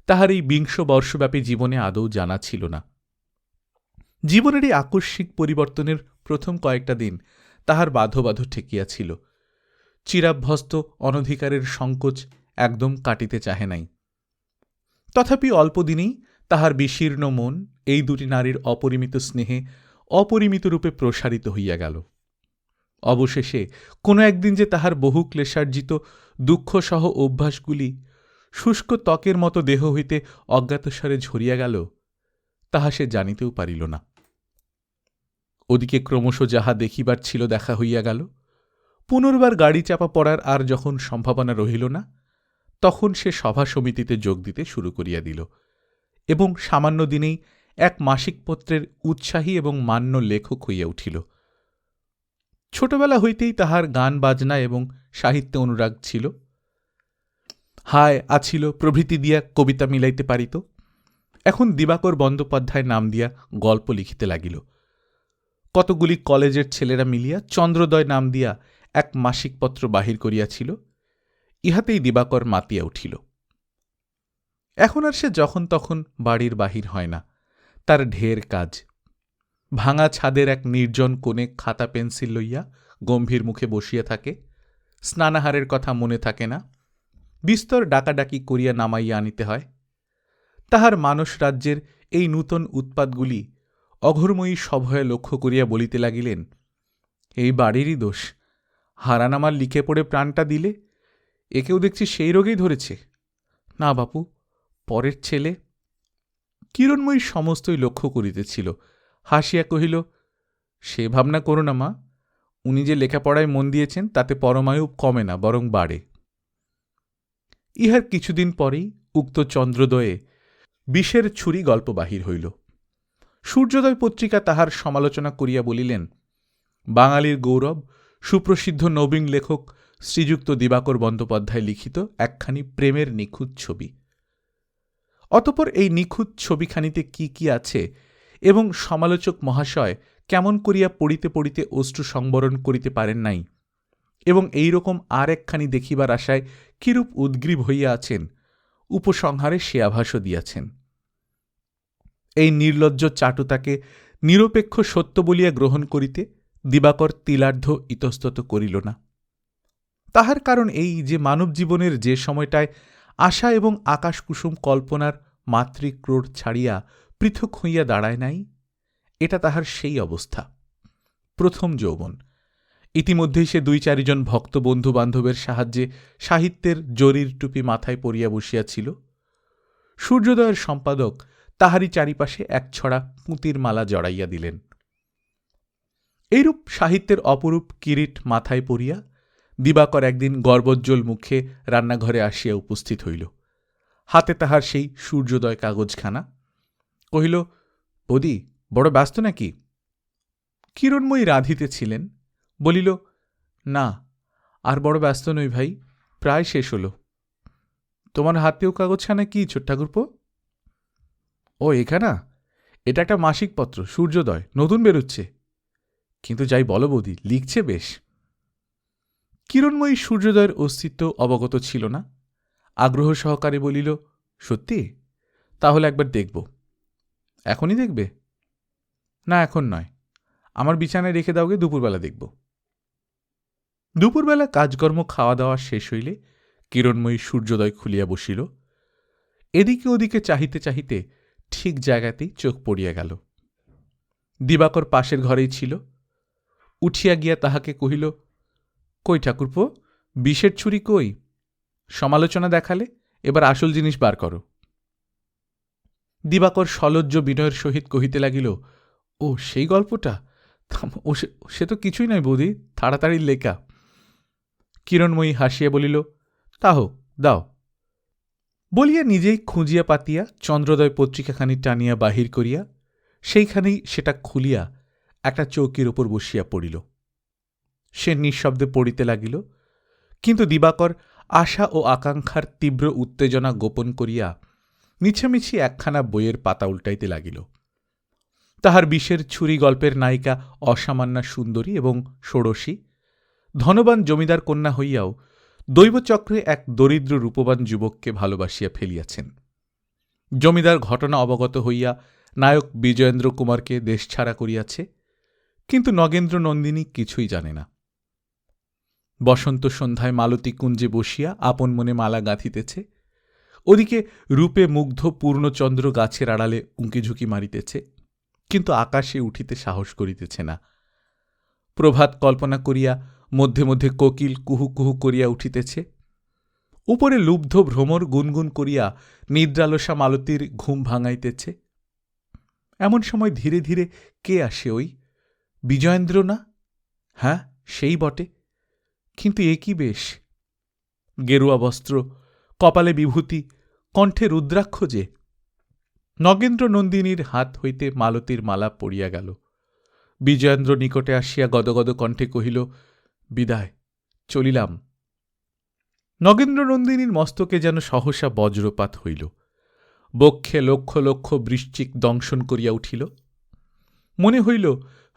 তাহার এই ২০ বর্ষব্যাপী জীবনে আদৌ জানা ছিল না। জীবনের এই আকস্মিক পরিবর্তনের প্রথম কয়েকটা দিন তাহার বাধো বাধো ঠেকিয়াছিল। চিরাভ্যস্ত অনধিকারের সংকোচ একদম কাটিতে চাহে নাই। তথাপি অল্প দিনেই তাহার বিশীর্ণ মন এই দুটি নারীর অপরিমিত স্নেহে অপরিমিত রূপে প্রসারিত হইয়া গেল। অবশেষে কোনো একদিন যে তাহার বহু ক্লেশার্জিত দুঃখসহ অভ্যাসগুলি শুষ্ক ত্বকের মতো দেহ হইতে অজ্ঞাতসারে ঝরিয়া গেল, তাহা সে জানিতেও পারিল না। ওদিকে ক্রমশ যাহা দেখিবার ছিল দেখা হইয়া গেল। পুনর্বার গাড়ি চাপা পড়ার আর যখন সম্ভাবনা রহিল না, তখন সে সভা সমিতিতে যোগ দিতে শুরু করিয়া দিল এবং সামান্য দিনেই এক মাসিক পত্রের উৎসাহী এবং মান্য লেখক হইয়া উঠিল। ছোটবেলা হইতেই তাহার গান বাজনা এবং সাহিত্যে অনুরাগ ছিল। হায় আছিল প্রভৃতি দিয়া কবিতা মিলাইতে পারিত। এখন দিবাকর বন্দ্যোপাধ্যায় নাম দিয়া গল্প লিখিতে লাগিল। কতগুলি কলেজের ছেলেরা মিলিয়া চন্দ্রোদয় নাম দিয়া এক মাসিক পত্র বাহির করিয়াছিল। ইহাতেই দিবাকর মাতিয়া উঠিল। এখন আর সে যখন তখন বাড়ির বাহির হয় না, তার ঢের কাজ। ভাঙা ছাদের এক নির্জন কোণে খাতা পেন্সিল লইয়া গম্ভীর মুখে বসিয়া থাকে। স্নানাহারের কথা মনে থাকে না, বিস্তর ডাকাডাকি করিয়া নামাইয়া আনিতে হয়। তাহার মানস রাজ্যের এই নূতন উৎপাতগুলি অঘোরময়ী সভয়ে লক্ষ্য করিয়া বলিতে লাগিলেন, এই বাড়িরই দোষ, হারান আমার লিখে পড়ে প্রাণটা দিলে, একেও দেখছি সেই রোগেই ধরেছে। না বাপু, পরের ছেলে। কিরণময়ী সমস্তই লক্ষ্য করিতেছিল, হাসিয়া কহিল, সে ভাবনা করো না মা, উনি যে লেখাপড়ায় মন দিয়েছেন তাতে পরমায়ু কমে না, বরং বাড়ে। ইহার কিছুদিন পরেই উক্ত চন্দ্রোদয়ে বিষের ছুরি গল্প বাহির হইল। সূর্যোদয় পত্রিকা তাহার সমালোচনা করিয়া বলিলেন, বাঙালির গৌরব সুপ্রসিদ্ধ নবীন লেখক শ্রীযুক্ত দিবাকর বন্দ্যোপাধ্যায় লিখিত একখানি প্রেমের নিখুঁত ছবি। অতঃপর এই নিখুঁত ছবিখানিতে কি কি আছে এবং সমালোচক মহাশয় কেমন করিয়া পড়িতে পড়িতে অশ্রু সংবরণ করিতে পারেন নাই এবং এইরকম আর একখানি দেখিবার আশায় কিরূপ উদ্গ্রীব হইয়া আছেন, উপসংহারে সে আভাসও দিয়াছেন। এই নির্লজ্জ চাটুতাকে নিরপেক্ষ সত্য বলিয়া গ্রহণ করিতে দিবাকর তিলার্ধ ইতস্তত করিল না। তাহার কারণ এই যে মানব জীবনের যে সময়টায় আশা এবং আকাশকুসুম কল্পনার মাতৃক্রোড় ছাড়িয়া পৃথক হইয়া দাঁড়ায় নাই, এটা তাহার সেই অবস্থা, প্রথম যৌবন। ইতিমধ্যেই সে ২-৪ জন ভক্ত বন্ধু বান্ধবের সাহায্যে সাহিত্যের জরির টুপি মাথায় পরিয়া বসিয়াছিল। সূর্যোদয়ের সম্পাদক তাহারই চারিপাশে এক ছড়া পুঁতির মালা জড়াইয়া দিলেন। এইরূপ সাহিত্যের অপরূপ কিরিট মাথায় পরিয়া দিবাকর একদিন গর্বোজ্জ্বল মুখে রান্নাঘরে আসিয়া উপস্থিত হইল। হাতে তাহার সেই সূর্যোদয় কাগজখানা। কহিল, বৌদি, বড় ব্যস্ত নাকি? কিরণময়ী রাঁধিতেছিলেন। বলিল, না, আর বড় ব্যস্ত নই ভাই, প্রায় শেষ হল। তোমার হাতেও কাগজখানা কি ছোট্ঠাকুরপো? ও এখানা? এটা একটা মাসিক পত্র, সূর্যোদয়, নতুন বেরোচ্ছে। কিন্তু যাই বলো বৌদি, লিখছে বেশ। কিরণময়ী সূর্যোদয়ের অস্তিত্ব অবগত ছিল না। আগ্রহ সহকারে বলিল, সত্যি? তাহলে একবার দেখব। এখনই দেখবে? না, এখন নয়, আমার বিছানায় রেখে দাওগে, দুপুরবেলা দেখব। দুপুরবেলা কাজকর্ম খাওয়া দাওয়া শেষ হইলে কিরণময়ী সূর্যোদয় খুলিয়া বসিল। এদিকে ওদিকে চাহিতে চাহিতে ঠিক জায়গাতেই চোখ পড়িয়া গেল। দিবাকর পাশের ঘরেই ছিল। উঠিয়া গিয়া তাহাকে কহিল, কই ঠাকুরপো, বিষের ছুরি কই? সমালোচনা দেখালে, এবার আসল জিনিস বার করো। দিবাকর সলজ্জ বিনয়ের সহিত কহিতে লাগিল, ও সেই গল্পটা? সে তো কিছুই নয় বৌদি, তাড়াতাড়ি লেখা। কিরণময়ী হাসিয়া বলিল, তা হোক, দাও। বলিয়া নিজেই খুঁজিয়া পাতিয়া চন্দ্রোদয় পত্রিকাখানি টানিয়া বাহির করিয়া সেইখানেই সেটা খুলিয়া একটা চৌকির ওপর বসিয়া পড়িল। সে নিঃশব্দে পড়িতে লাগিল, কিন্তু দিবাকর আশা ও আকাঙ্ক্ষার তীব্র উত্তেজনা গোপন করিয়া মিছামিছি একখানা বইয়ের পাতা উল্টাইতে লাগিল। তাহার বিষের ছুরি গল্পের নায়িকা অসামান্যা সুন্দরী এবং ষোড়শী, ধনবান জমিদার কন্যা হইয়াও দৈবচক্রে এক দরিদ্র রূপবান যুবককে ভালোবাসিয়া ফেলিয়াছেন। জমিদার ঘটনা অবগত হইয়া নায়ক বিজয়েন্দ্র কুমারকে দেশছাড়া করিয়াছে, কিন্তু নগেন্দ্র নন্দিনী কিছুই জানে না। বসন্ত সন্ধ্যায় মালতী কুঞ্জে বসিয়া আপন মনে মালা গাঁথিতেছে, ওদিকে রূপে মুগ্ধ পূর্ণচন্দ্র গাছের আড়ালে উঁকিঝুঁকি মারিতেছে, কিন্তু আকাশে উঠিতে সাহস করিতেছে না। প্রভাত কল্পনা করিয়া মধ্যে মধ্যে কোকিল কুহু কুহু করিয়া উঠিতেছে। উপরে লুব্ধ ভ্রমর গুনগুন করিয়া নিদ্রালসা মালতীর ঘুম ভাঙাইতেছে। এমন সময় ধীরে ধীরে কে আসে? ওই বিজয়েন্দ্র না? হ্যাঁ, সেই বটে, কিন্তু এ কি বেশ! গেরুয়া বস্ত্র, কপালে বিভূতি, কণ্ঠে রুদ্রাক্ষ যে! নগেন্দ্র নন্দিনীর হাত হইতে মালতীর মালা পড়িয়া গেল। বিজয়েন্দ্র নিকটে আসিয়া গদগদ কণ্ঠে কহিল, বিদায়, চলিলাম। নগেন্দ্র নন্দিনীর মস্তকে যেন সহসা বজ্রপাত হইল। বক্ষে লক্ষ লক্ষ বৃশ্চিক দংশন করিয়া উঠিল। মনে হইল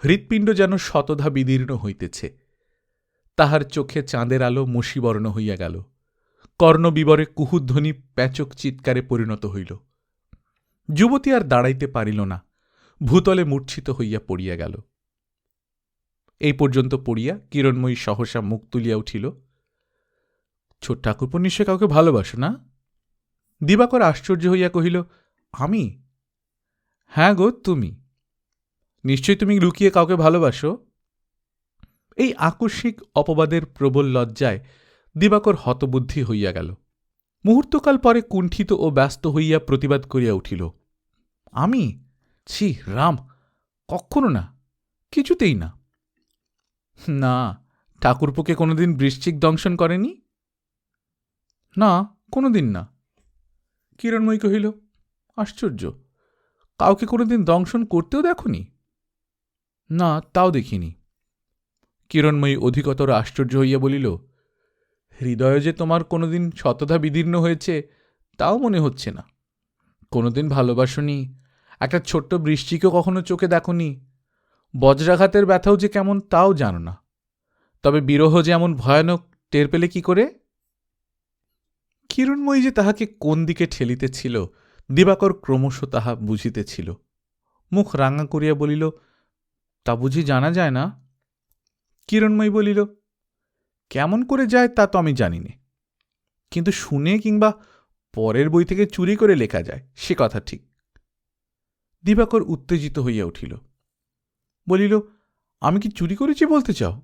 হৃৎপিণ্ড যেন শতধা বিদীর্ণ হইতেছে। তাহার চোখে চাঁদের আলো মসীবর্ণ হইয়া গেল। কর্ণবিবরে কুহুধ্বনি প্যাচক চিৎকারে পরিণত হইল। যুবতী আর দাঁড়াইতে পারিল না, ভূতলে মূর্ছিত হইয়া পড়িয়া গেল। এই পর্যন্ত পড়িয়া কিরণময়ী সহসা মুখ তুলিয়া উঠিল। ছোট ঠাকুরপো নিশ্চয় কাউকে ভালোবাসো না? দিবাকর আশ্চর্য হইয়া কহিল, আমি? হ্যাঁ গো, তুমি। নিশ্চয় তুমি লুকিয়ে কাউকে ভালোবাসো? এই আকস্মিক অপবাদের প্রবল লজ্জায় দিবাকর হতবুদ্ধি হইয়া গেল। মুহূর্তকাল পরে কুণ্ঠিত ও ব্যস্ত হইয়া প্রতিবাদ করিয়া উঠিল, আমি? ছি রাম, কখনো না, কিছুতেই না। না, ঠাকুরপোকে কোনোদিন বৃশ্চিক দংশন করেনি? না, কোনোদিন না। কিরণময়ী কহিল, আশ্চর্য, কাউকে কোনোদিন দংশন করতেও দেখনি? না, তাও দেখিনি। কিরণময়ী অধিকতর আশ্চর্য হইয়া বলিল, হৃদয়ে যে তোমার কোনোদিন শতধা বিদীর্ণ হয়েছে তাও মনে হচ্ছে না। কোনোদিন ভালোবাসনি? একটা ছোট্ট বৃষ্টিকেও কখনো চোখে দেখনি? বজ্রাঘাতের ব্যথাও যে কেমন তাও জানো না, তবে বিরহ যে এমন ভয়ানক টের পেলে কি করে? কিরণময়ী যে তাহাকে কোন দিকে ঠেলিতেছিল দিবাকর ক্রমশ তাহা বুঝিতেছিল। মুখ রাঙা করিয়া বলিল, তা বুঝি জানা যায় না? কিরণময়ী বলিল, কেমন করে যায় তা তো আমি জানি নে, কিন্তু শুনে কিংবা পরের বই থেকে চুরি করে লেখা যায় সে কথা ঠিক। দিবাকর উত্তেজিত হইয়া উঠিল, বলিল, আমি কি চুরি করেছি বলতে চাও?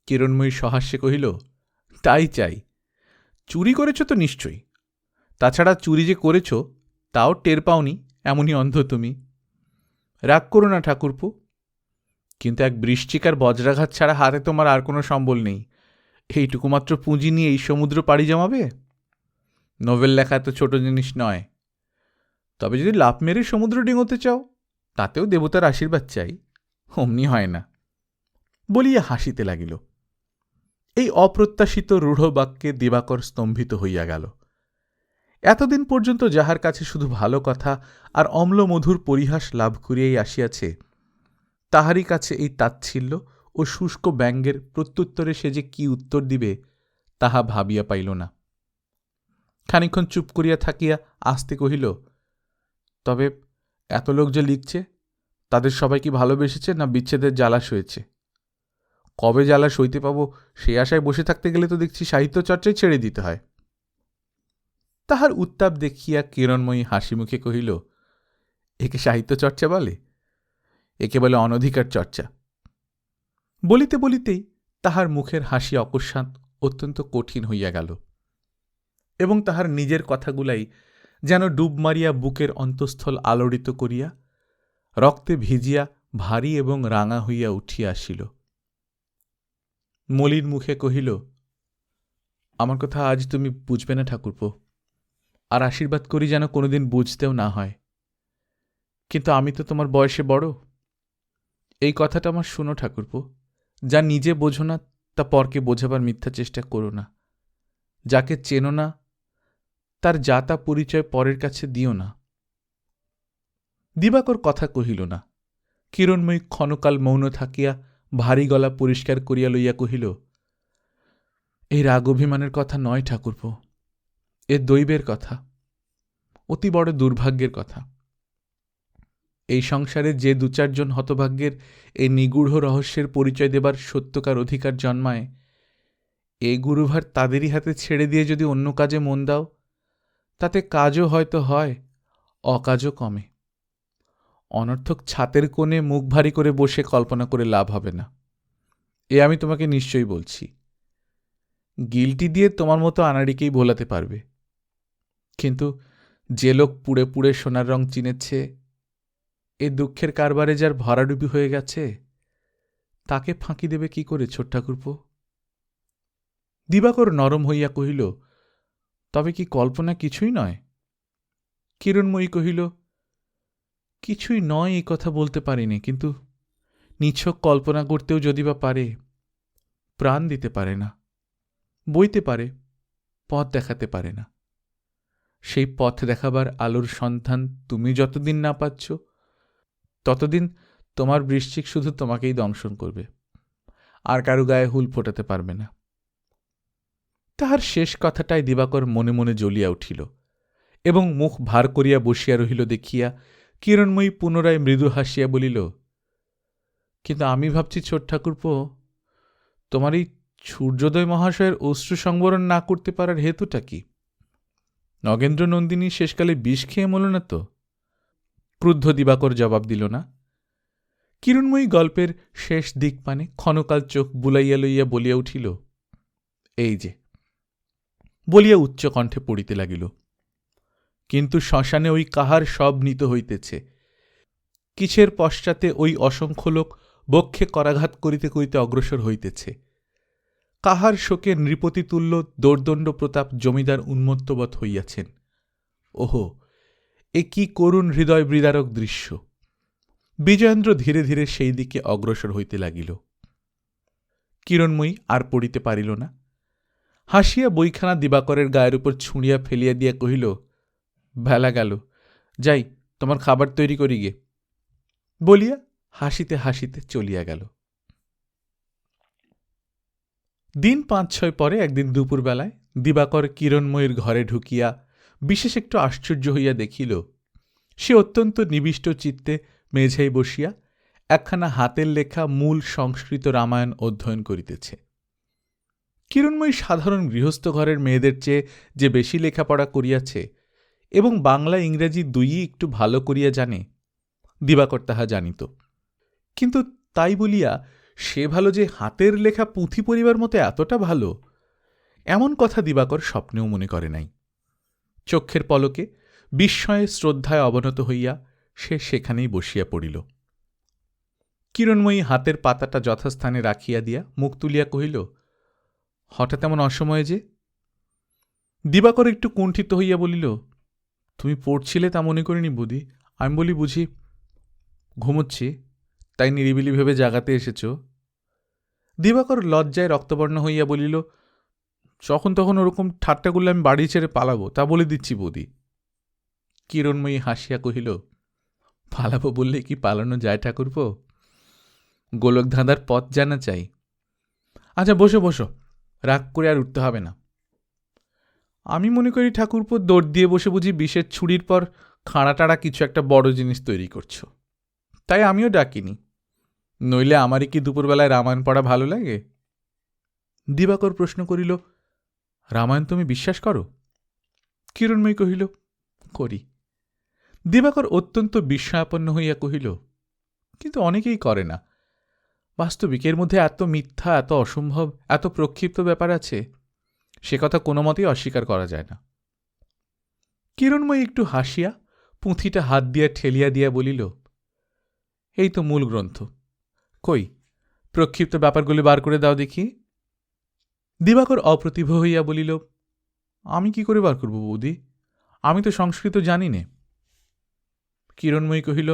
কিরণময়ী সহাস্যে কহিল, তাই চাই। চুরি করেছ তো নিশ্চয়ই, তাছাড়া চুরি যে করেছ তাও টের পাওনি, এমনই অন্ধ তুমি। রাগ করো না ঠাকুরপো, কিন্তু এক বৃশ্চিকার বজ্রাঘাত ছাড়া হাতে তোমার আর কোনো সম্বল নেই। এইটুকু মাত্র পুঁজি নিয়ে এই সমুদ্র পাড়ি জমাবে? নোভেল লেখা এত ছোট জিনিস নয়। তবে যদি লাফ মেরে সমুদ্র ডিঙোতে চাও, তাতেও দেবতার আশীর্বাদ চাই, অমনি হয় না। বলিয়া হাসিতে লাগিল। এই অপ্রত্যাশিত রূঢ় বাক্যে দিবাকর স্তম্ভিত হইয়া গেল। এতদিন পর্যন্ত যাহার কাছে শুধু ভালো কথা আর অম্ল মধুর পরিহাস লাভ করিয়াই আসিয়াছে, তাহারই কাছে এই তাচ্ছিল্য ও শুষ্ক ব্যঙ্গের প্রত্যুত্তরে সে যে কি উত্তর দিবে তাহা ভাবিয়া পাইল না। খানিক্ষণ চুপ করিয়া থাকিয়া আস্তে কহিল, তবে এত লোক যে লিখছে, তাদের সবাই কি ভালোবেসেছে না বিচ্ছেদের জ্বালা সয়েছে? কবে জ্বালা সইতে পাবো সেই আশায় বসে থাকতে গেলে তো দেখছি সাহিত্য চর্চাই ছেড়ে দিতে হয়। তাহার উত্তাপ দেখিয়া কিরণময়ী হাসি মুখে কহিল, একে সাহিত্য চর্চা বলে? একে বলে অনধিকার চর্চা। বলিতে বলিতেই তাহার মুখের হাসি অকস্মাৎ অত্যন্ত কঠিন হইয়া গেল, এবং তাহার নিজের কথাগুলাই যেন ডুব মারিয়া বুকের অন্তঃস্থল আলোড়িত করিয়া রক্তে ভিজিয়া ভারী এবং রাঙা হইয়া উঠিয়া আসিল। মলিন মুখে কহিল, আমার কথা আজ তুমি বুঝবে না ঠাকুরপো, আর আশীর্বাদ করি যেন কোনোদিন বুঝতেও না হয়। কিন্তু আমি তো তোমার বয়সে বড়। এই কথাটা আমার শোনো ঠাকুরপো, যা নিজে বোঝো না তা পরকে বোঝাবার মিথ্যা চেষ্টা করো না। যাকে চেনো না তার যা তা পরিচয় পরের কাছে দিও না। দিবাকর কথা কহিল না। কিরণময়ী ক্ষণকাল মৌন থাকিয়া ভারী গলা পরিষ্কার করিয়া লইয়া কহিল, এই রাগ অভিমানের কথা নয় ঠাকুরপো, এ দৈবের কথা, অতি বড় দুর্ভাগ্যের কথা। এই সংসারে যে দু চারজন হতভাগ্যের এই নিগূঢ় রহস্যের পরিচয় দেবার সত্যকার অধিকার জন্মায়, এ গুরুভার তাদেরই হাতে ছেড়ে দিয়ে যদি অন্য কাজে মন দাও, তাতে কাজও হয়তো হয়, অকাজও কমে। অনর্থক ছাতের কোণে মুখ ভারী করে বসে কল্পনা করে লাভ হবে না, এ আমি তোমাকে নিশ্চয়ই বলছি। গিলটি দিয়ে তোমার মতো আনাড়িকেই ভোলাতে পারবে, কিন্তু যে লোক পুড়ে পুড়ে সোনার রং চিনেছে, এ দুঃখের কারবারে যার ভরাডুবি হয়ে গেছে, তাকে ফাঁকি দেবে কি করে ছোট ঠাকুরপো? দিবাকর নরম হইয়া কহিল, তবে কি কল্পনা কিছুই নয়? কিরণময়ী কহিল, কিছুই নয় এই কথা বলতে পারিনি, কিন্তু নিছক কল্পনা করতেও যদি বা পারে, প্রাণ দিতে পারে না, বইতে পারে, পথ দেখাতে পারে না। সেই পথ দেখাবার আলোর সন্ধান তুমি যতদিন না পাচ্ছ, ততদিন তোমার বৃশ্চিক শুধু তোমাকেই দংশন করবে, আর কারো গায়ে হুল ফোটাতে পারবে না। তাহার শেষ কথাটাই দিবাকর মনে মনে জ্বলিয়া উঠিল, এবং মুখ ভার করিয়া বসিয়া রহিল দেখিয়া কিরণময়ী পুনরায় মৃদু হাসিয়া বলিল, কিন্তু আমি ভাবছি ছোট ঠাকুরপো, তোমার এই সূর্যোদয় মহাশয়ের অশ্রু সংবরণ না করতে পারার হেতুটা কি? নগেন্দ্র নন্দিনী শেষকালে বিষ খেয়ে মল না তো? ক্রুদ্ধ দিবাকর জবাব দিল না। কিরণময়ী গল্পের শেষ দিক পানে ক্ষণকাল চোখ বুলাইয়া লইয়া বলিয়া উঠিল, এই যে, বলিয়া উচ্চ কণ্ঠে পড়িতে লাগিল, কিন্তু শ্মশানে ওই কাহার সব নিত হইতেছে, কিছের পশ্চাতে ওই অসংখ্য লোক বক্ষে করাঘাত করিতে করিতে অগ্রসর হইতেছে, কাহার শোকে নৃপতিতুল্য দোর্দণ্ড প্রতাপ জমিদার উন্মত্তবৎ হইয়াছেন। ওহো, এ কি করুণ হৃদয় বিদারক দৃশ্য! বিজয়েন্দ্র ধীরে ধীরে সেই দিকে অগ্রসর হইতে লাগিল। কিরণময়ী আর পড়িতে পারিল না। হাসিয়া বইখানা দিবাকরের গায়ের উপর ছুঁড়িয়া ফেলিয়া দিয়া কহিল, বেলা গেল, যাই তোমার খাবার তৈরি করি গে, বলিয়া হাসিতে হাসিতে চলিয়া গেল। দিন ৫-৬ পরে একদিন দুপুরবেলায় দিবাকর কিরণময়ীর ঘরে ঢুকিয়া বিশেষ একটু আশ্চর্য হইয়া দেখিল, সে অত্যন্ত নিবিষ্ট চিত্তে মেঝেয় বসিয়া একখানা হাতের লেখা মূল সংস্কৃত রামায়ণ অধ্যয়ন করিতেছে। কিরণময়ী সাধারণ গৃহস্থ ঘরের মেয়েদের চেয়ে যে বেশি লেখাপড়া করিয়াছে এবং বাংলা ইংরেজি দুইই একটু ভালো করিয়া জানে, দিবাকর তাহা জানিত। কিন্তু তাই বলিয়া সে ভালো যে হাতের লেখা পুঁথি পড়িবার মতো এতটা ভালো, এমন কথা দিবাকর স্বপ্নেও মনে করে নাই। চক্ষের পলকে বিস্ময়ে শ্রদ্ধায় অবনত হইয়া সে সেখানেই বসিয়া পড়িল। কিরণময়ী হাতের পাতাটা যথাস্থানে রাখিয়া দিয়া মুখ তুলিয়া কহিল, হঠাৎ এমন অসময়ে যে? দিবাকর একটু কুণ্ঠিত হইয়া বলিল, তুমি পড়ছিলে তা মনে করিনি বুদি। আমি বলি বুঝি ঘুমোচ্ছি, তাই নিরিবিলি ভেবে জাগাতে এসেছ। দিবাকর লজ্জায় রক্তবর্ণ হইয়া বলিল, যখন তখন ওরকম ঠাট্টা করলে আমি বাড়ি ছেড়ে পালাবো, তা বলে দিচ্ছি বৌদি। কিরণময়ী হাসিয়া কহিল, পালাবো বললে কি পালানো যায় ঠাকুরপো? গোলক ধাঁধার পথ জানা চাই। আচ্ছা বসো বসো, রাগ করে আর উঠতে হবে না। আমি মনে করি ঠাকুরপো দৌড় দিয়ে বসে বুঝি বিষের ছুরির পর খাঁড়া টাড়া কিছু একটা বড় জিনিস তৈরি করছো, তাই আমিও ডাকিনি। নইলে আমারই কি দুপুরবেলায় রামায়ণ পড়া ভালো লাগে? দিবাকর প্রশ্ন করিল, রামায়ণ তুমি বিশ্বাস করো? কিরণময়ী কহিল, করি। দিবাকর অত্যন্ত বিস্ময়াপন্ন হইয়া কহিল, কিন্তু অনেকেই করে না। বাস্তবিক এর মধ্যে এত মিথ্যা, এত অসম্ভব, এত প্রক্ষিপ্ত ব্যাপার আছে, সে কথা কোনো মতেই অস্বীকার করা যায় না। কিরণময়ী একটু হাসিয়া পুঁথিটা হাত দিয়া ঠেলিয়া দিয়া বলিল, এই তো মূল গ্রন্থ, কই প্রক্ষিপ্ত ব্যাপারগুলি বার করে দাও দেখি। দিবাকর অপ্রতিভ হইয়া বলিল, আমি কি করে বার করব বৌদি, আমি তো সংস্কৃত জানি নে। কিরণময়ী কহিল,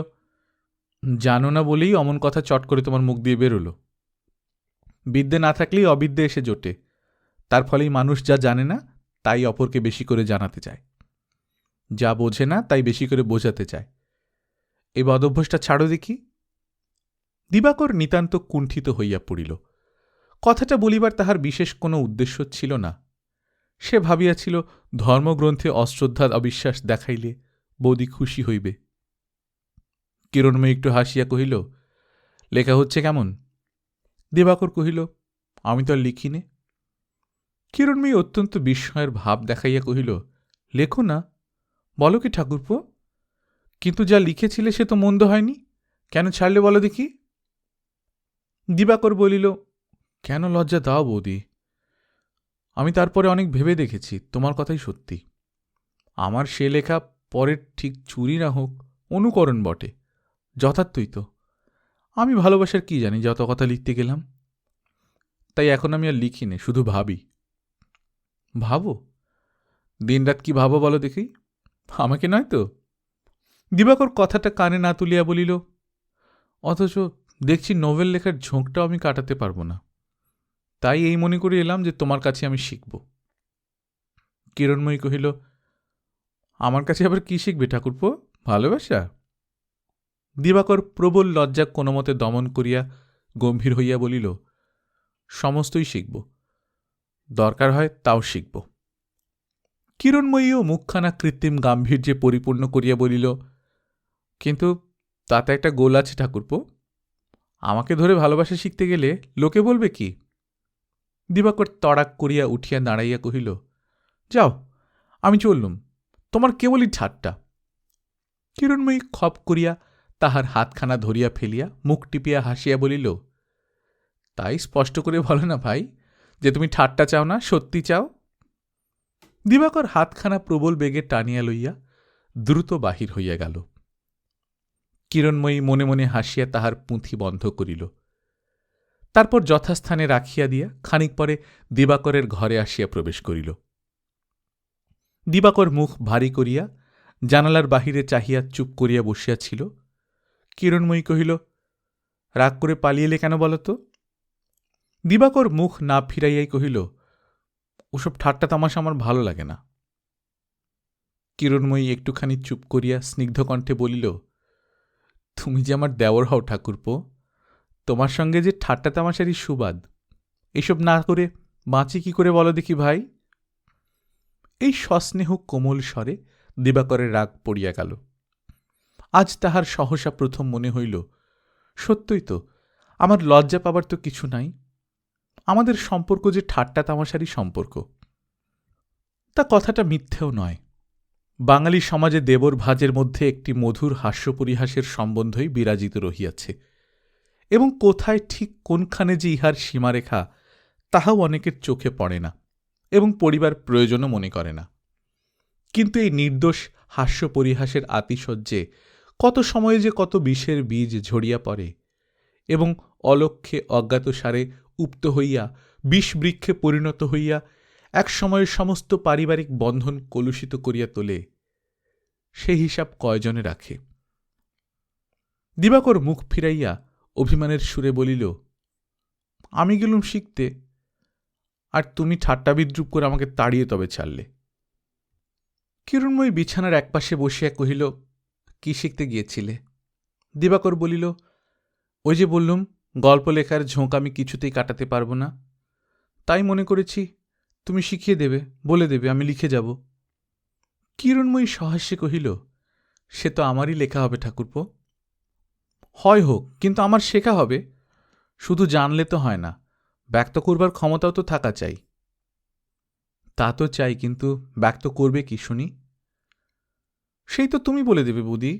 জানো না বলেই অমন কথা চট করে তোমার মুখ দিয়ে বেরোল। বিদ্যে না থাকলেই অবিদ্যে এসে জোটে, তার ফলেই মানুষ যা জানে না তাই অপরকে বেশি করে জানাতে চায়, যা বোঝে না তাই বেশি করে বোঝাতে চায়। এই বদভ্যাসটা ছাড়ো দেখি। দিবাকর নিতান্ত কুণ্ঠিত হইয়া পড়িল। কথাটা বলিবার তাহার বিশেষ কোনো উদ্দেশ্য ছিল না। সে ভাবিয়াছিল ধর্মগ্রন্থে অশ্রদ্ধা অবিশ্বাস দেখাইলে বৌদি খুশি হইবে। কিরণময়ী একটু হাসিয়া কহিল, লেখা হচ্ছে কেমন? দিবাকর কহিল, আমি তো আর লিখি নে। কিরণময়ী অত্যন্ত বিস্ময়ের ভাব দেখাইয়া কহিল, লেখো না? বলো কি ঠাকুরপো? কিন্তু যা লিখেছিলে সে তো মন্দ হয়নি, কেন ছাড়লে বলো দেখি। দিবাকর বলিল, কেন লজ্জা দাও বৌদি? আমি তারপরে অনেক ভেবে দেখেছি, তোমার কথাই সত্যি। আমার সে লেখা পরের ঠিক চুরি না হোক অনুকরণ বটে, যথার্থই তো। আমি ভালোবাসার কি জানি, যত কথা লিখতে গেলাম। তাই এখন আমি আর লিখি নে, শুধু ভাবি। ভাবো? দিনরাত কি ভাবো বলো দেখি, আমাকে নয় তো? দিবাকর কথাটা কানে না তুলিয়া বলিল, অথচ দেখছি নোভেল লেখার ঝোঁকটাও আমি কাটাতে পারবো না, তাই এই মনে করে এলাম যে তোমার কাছে আমি শিখব। কিরণময়ী কহিল, আমার কাছে আবার কি শিখবে ঠাকুরপো, ভালোবাসা? দিবাকর প্রবল লজ্জা কোনো মতে দমন করিয়া গম্ভীর হইয়া বলিল, সমস্তই শিখব, দরকার হয় তাও শিখব। কিরণময়ীও মুখখানা কৃত্রিম গাম্ভীর্যে পরিপূর্ণ করিয়া বলিল, কিন্তু তাতে একটা গোল আছে ঠাকুরপো, আমাকে ধরে ভালোবাসা শিখতে গেলে লোকে বলবে কি? দিবাকর তড়াক করিয়া উঠিয়া দাঁড়াইয়া কহিল, যাও, আমি চললুম, তোমার কেবলই ঠাট্টা। কিরণময়ী খপ করিয়া তাহার হাতখানা ধরিয়া ফেলিয়া মুখ টিপিয়া হাসিয়া বলিল, তাই স্পষ্ট করে বলো না ভাই যে তুমি ঠাট্টা চাও না, সত্যি চাও। দিবাকর হাতখানা প্রবল বেগে টানিয়া লইয়া দ্রুত বাহির হইয়া গেল। কিরণময়ী মনে মনে হাসিয়া তাহার পুঁথি বন্ধ করিল। তারপর যথাস্থানে রাখিয়া দিয়া খানিক পরে দিবাকরের ঘরে আসিয়া প্রবেশ করিল। দিবাকর মুখ ভারী করিয়া জানালার বাহিরে চাহিয়া চুপ করিয়া বসিয়াছিল। কিরণময়ী কহিল, রাগ করে পালিয়ে এলে কেন বলত? দিবাকর মুখ না ফিরাইয়াই কহিল, ওসব ঠাট্টা তামাশা আমার ভালো লাগে না। কিরণময়ী একটুখানি চুপ করিয়া স্নিগ্ধ কণ্ঠে বলিল, তুমি যে আমার দেওর হও ঠাকুরপো, তোমার সঙ্গে যে ঠাট্টা তামাশারই সুবাদ, এইসব না করে বাঁচি কি করে বলো দেখি ভাই। এই সস্নেহ কোমল স্বরে দিবাকরের রাগ পড়িয়া গেল। আজ তাহার সহসা প্রথম মনে হইল, সত্যই তো, আমার লজ্জা পাবার তো কিছু নাই। আমাদের সম্পর্ক যে ঠাট্টা তামাশারই সম্পর্ক। তা কথাটা মিথ্যেও নয়। বাঙালি সমাজে দেবর ভাজের মধ্যে একটি মধুর হাস্য পরিহাসের সম্বন্ধই বিরাজিত রহিয়াছে, এবং কোথায় ঠিক কোনখানে যে ইহার সীমারেখা তাহাও অনেকের চোখে পড়ে না এবং পরিবার প্রয়োজনও মনে করে না। কিন্তু এই নির্দোষ হাস্য পরিহাসের আতিশয্যে কত সময়ে যে কত বিষের বীজ ঝরিয়া পড়ে এবং অলক্ষ্যে অজ্ঞাতসারে উপ্ত হইয়া বিষবৃক্ষে পরিণত হইয়া এক সময়ের সমস্ত পারিবারিক বন্ধন কলুষিত করিয়া তোলে, সে হিসাব কয়জনে রাখে। দিবাকর মুখ ফিরাইয়া অভিমানের সুরে বলিল, আমি গেলুম শিখতে, আর তুমি ঠাট্টা বিদ্রুপ করে আমাকে তাড়িয়ে তবে ছাড়লে। কিরণময়ী বিছানার একপাশে বসিয়া কহিল, কি শিখতে গিয়েছিলে? দিবাকর বলিল, ওই যে বললুম গল্প লেখার ঝোঁক আমি কিছুতেই কাটাতে পারব না, তাই মনে করেছি তুমি শিখিয়ে দেবে, বলে দেবে, আমি লিখে যাব। কিরণময়ী সহাস্যে কহিল, সে তো আমারই লেখা হবে ঠাকুরপো। হয় হোক, কিন্তু আমার শেখা হবে। শুধু জানলে তো হয় না, ব্যক্ত করবার ক্ষমতাও তো থাকা চাই। তা তো চাই, কিন্তু ব্যক্ত করবে কি শুনি? সেই তো তুমি বলে দেবে বৌদি।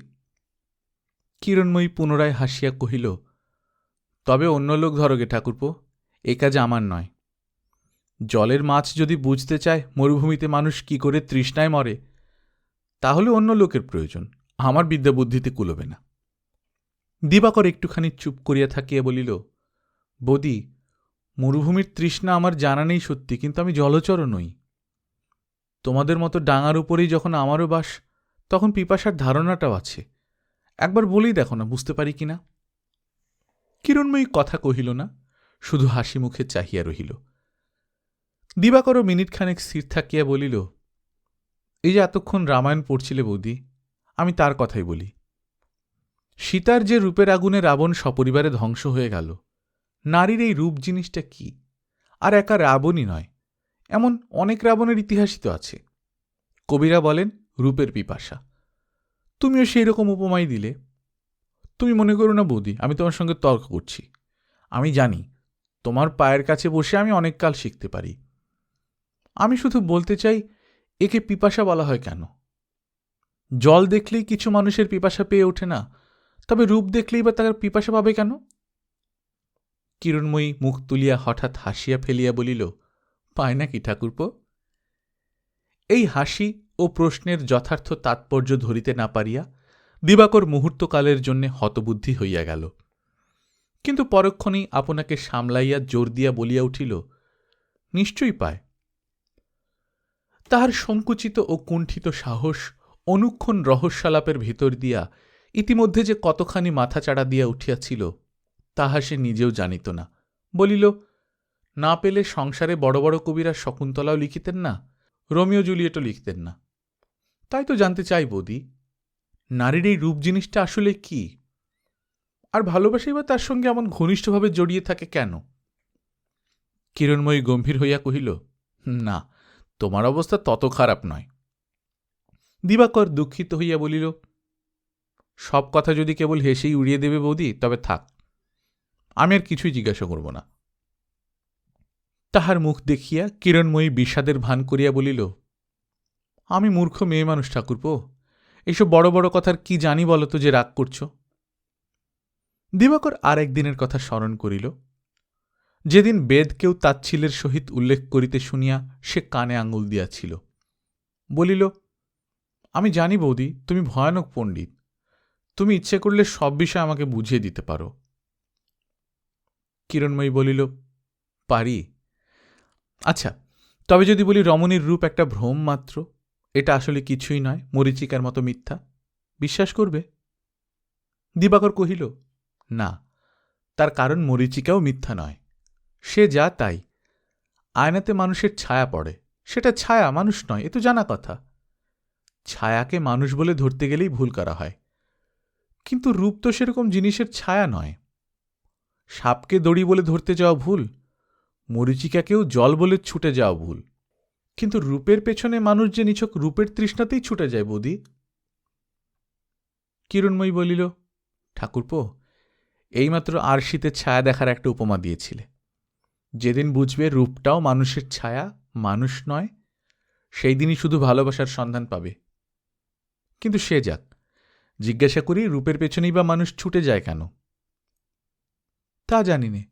কিরণময়ী পুনরায় হাসিয়া কহিল, তবে অন্য লোক ধরোগে ঠাকুরপো, এ কাজ আমার নয়। জলের মাছ যদি বুঝতে চায় মরুভূমিতে মানুষ কি করে তৃষ্ণায় মরে, তাহলে অন্য লোকের প্রয়োজন, আমার বিদ্যা বুদ্ধিতে কুলোবে না। দিবাকর একটুখানি চুপ করিয়া থাকিয়া বলিল, বৌদি, মরুভূমির তৃষ্ণা আমার জানা নেই সত্যি, কিন্তু আমি জলচর নই। তোমাদের মতো ডাঙার উপরেই যখন আমারও বাস, তখন পিপাসার ধারণাটাও আছে। একবার বলেই দেখো না, বুঝতে পারি কিনা। কিরণময়ী কথা কহিল না, শুধু হাসি মুখে চাহিয়া রহিল। দিবাকরও মিনিটখানেক স্থির থাকিয়া বলিল, এই যে এতক্ষণ রামায়ণ পড়ছিলে বৌদি, আমি তার কথাই বলি। সীতার যে রূপের আগুনে রাবণ সপরিবারে ধ্বংস হয়ে গেল, নারীর এই রূপ জিনিসটা কি? আর একা রাবণই নয়, এমন অনেক রাবণের ইতিহাসই তো আছে। কবিরা বলেন রূপের পিপাসা। তুমিও সেই রকম উপমাই দিলে। তুমি মনে করো না বৌদি আমি তোমার সঙ্গে তর্ক করছি। আমি জানি তোমার পায়ের কাছে বসে আমি অনেক কাল শিখতে পারি। আমি শুধু বলতে চাই, একে পিপাসা বলা হয় কেন? জল দেখলেই কিছু মানুষের পিপাসা পেয়ে ওঠে না, তবে রূপ দেখলেই বা তার পিপাসা পাবে কেন? কিরণময়ী মুখ তুলিয়া হঠাৎ হাসিয়া ফেলিয়া বলিল, পায় না কি ঠাকুরপো? এই হাসি ও প্রশ্নের যথার্থ তাৎপর্য ধরিতে না পারিয়া দিবাকর মুহূর্তকালের জন্যে হতবুদ্ধি হইয়া গেল, কিন্তু পরক্ষণেই আপনাকে সামলাইয়া জোর দিয়া বলিয়া উঠিল, নিশ্চয়ই পায়। তাহার সংকুচিত ও কুণ্ঠিত সাহস অনুক্ষণ রহস্যালাপের ভিতর দিয়া ইতিমধ্যে যে কতখানি মাথাচাড়া দিয়া উঠিয়াছিল তাহা সে নিজেও জানিত না। বলিল, না পেলে সংসারে বড় বড় কবিরা শকুন্তলাও লিখিতেন না, রোমিও জুলিয়েটও লিখতেন না। তাই তো জানতে চাই বৌদি, নারীর এই রূপ জিনিসটা আসলে কি? আর ভালোবাসাই বা তার সঙ্গে এমন ঘনিষ্ঠভাবে জড়িয়ে থাকে কেন? কিরণময়ী গম্ভীর হইয়া কহিল, না, তোমার অবস্থা তত খারাপ নয়। দিবাকর দুঃখিত হইয়া বলিল, সব কথা যদি কেবল হেসেই উড়িয়ে দেবে বৌদি, তবে থাক, আমি আর কিছুই জিজ্ঞাসা করব না। তাহার মুখ দেখিয়া কিরণময়ী বিষাদের ভান করিয়া বলিল, আমি মূর্খ মেয়ে মানুষ ঠাকুরপো, এইসব বড় বড় কথার কি জানি বলো তো যে রাগ করছ। দিবাকর আর একদিনের কথা স্মরণ করিল, যেদিন বেদকেও তাচ্ছিলের সহিত উল্লেখ করিতে শুনিয়া সে কানে আঙুল দিয়াছিল। বলিল, আমি জানি বৌদি তুমি ভয়ানক পণ্ডিত, তুমি ইচ্ছে করলে সব বিষয় আমাকে বুঝিয়ে দিতে পারো। কিরণময়ী বলিল, পারি। আচ্ছা, তবে যদি বলি রমণীর রূপ একটা ভ্রম মাত্র, এটা আসলে কিছুই নয়, মরীচিকার মতো মিথ্যা, বিশ্বাস করবে? দিবাকর কহিল, না, তার কারণ মরীচিকাও মিথ্যা নয়, সে যা তাই। আয়নাতে মানুষের ছায়া পড়ে, সেটা ছায়া, মানুষ নয়, এ তো জানা কথা। ছায়াকে মানুষ বলে ধরতে গেলেই ভুল করা হয়, কিন্তু রূপ তো সেরকম জিনিসের ছায়া নয়। সাপকে দড়ি বলে ধরতে যাওয়া ভুল, মরীচিকাকেও জল বলে ছুটে যাওয়া ভুল, কিন্তু রূপের পেছনে মানুষ যে নিছক রূপের তৃষ্ণাতেই ছুটে যায় বৌদি। কিরণময়ী বলিল, ঠাকুরপো, এইমাত্র আরশিতে ছায়া দেখার একটা উপমা দিয়েছিলে। যেদিন বুঝবে রূপটাও মানুষের ছায়া, মানুষ নয়, সেই দিনই শুধু ভালোবাসার সন্ধান পাবে। কিন্তু সে যাক, জিজ্ঞাসা করি রূপের পেছনেই বা মানুষ ছুটে যায় কেন? তা জানি নে।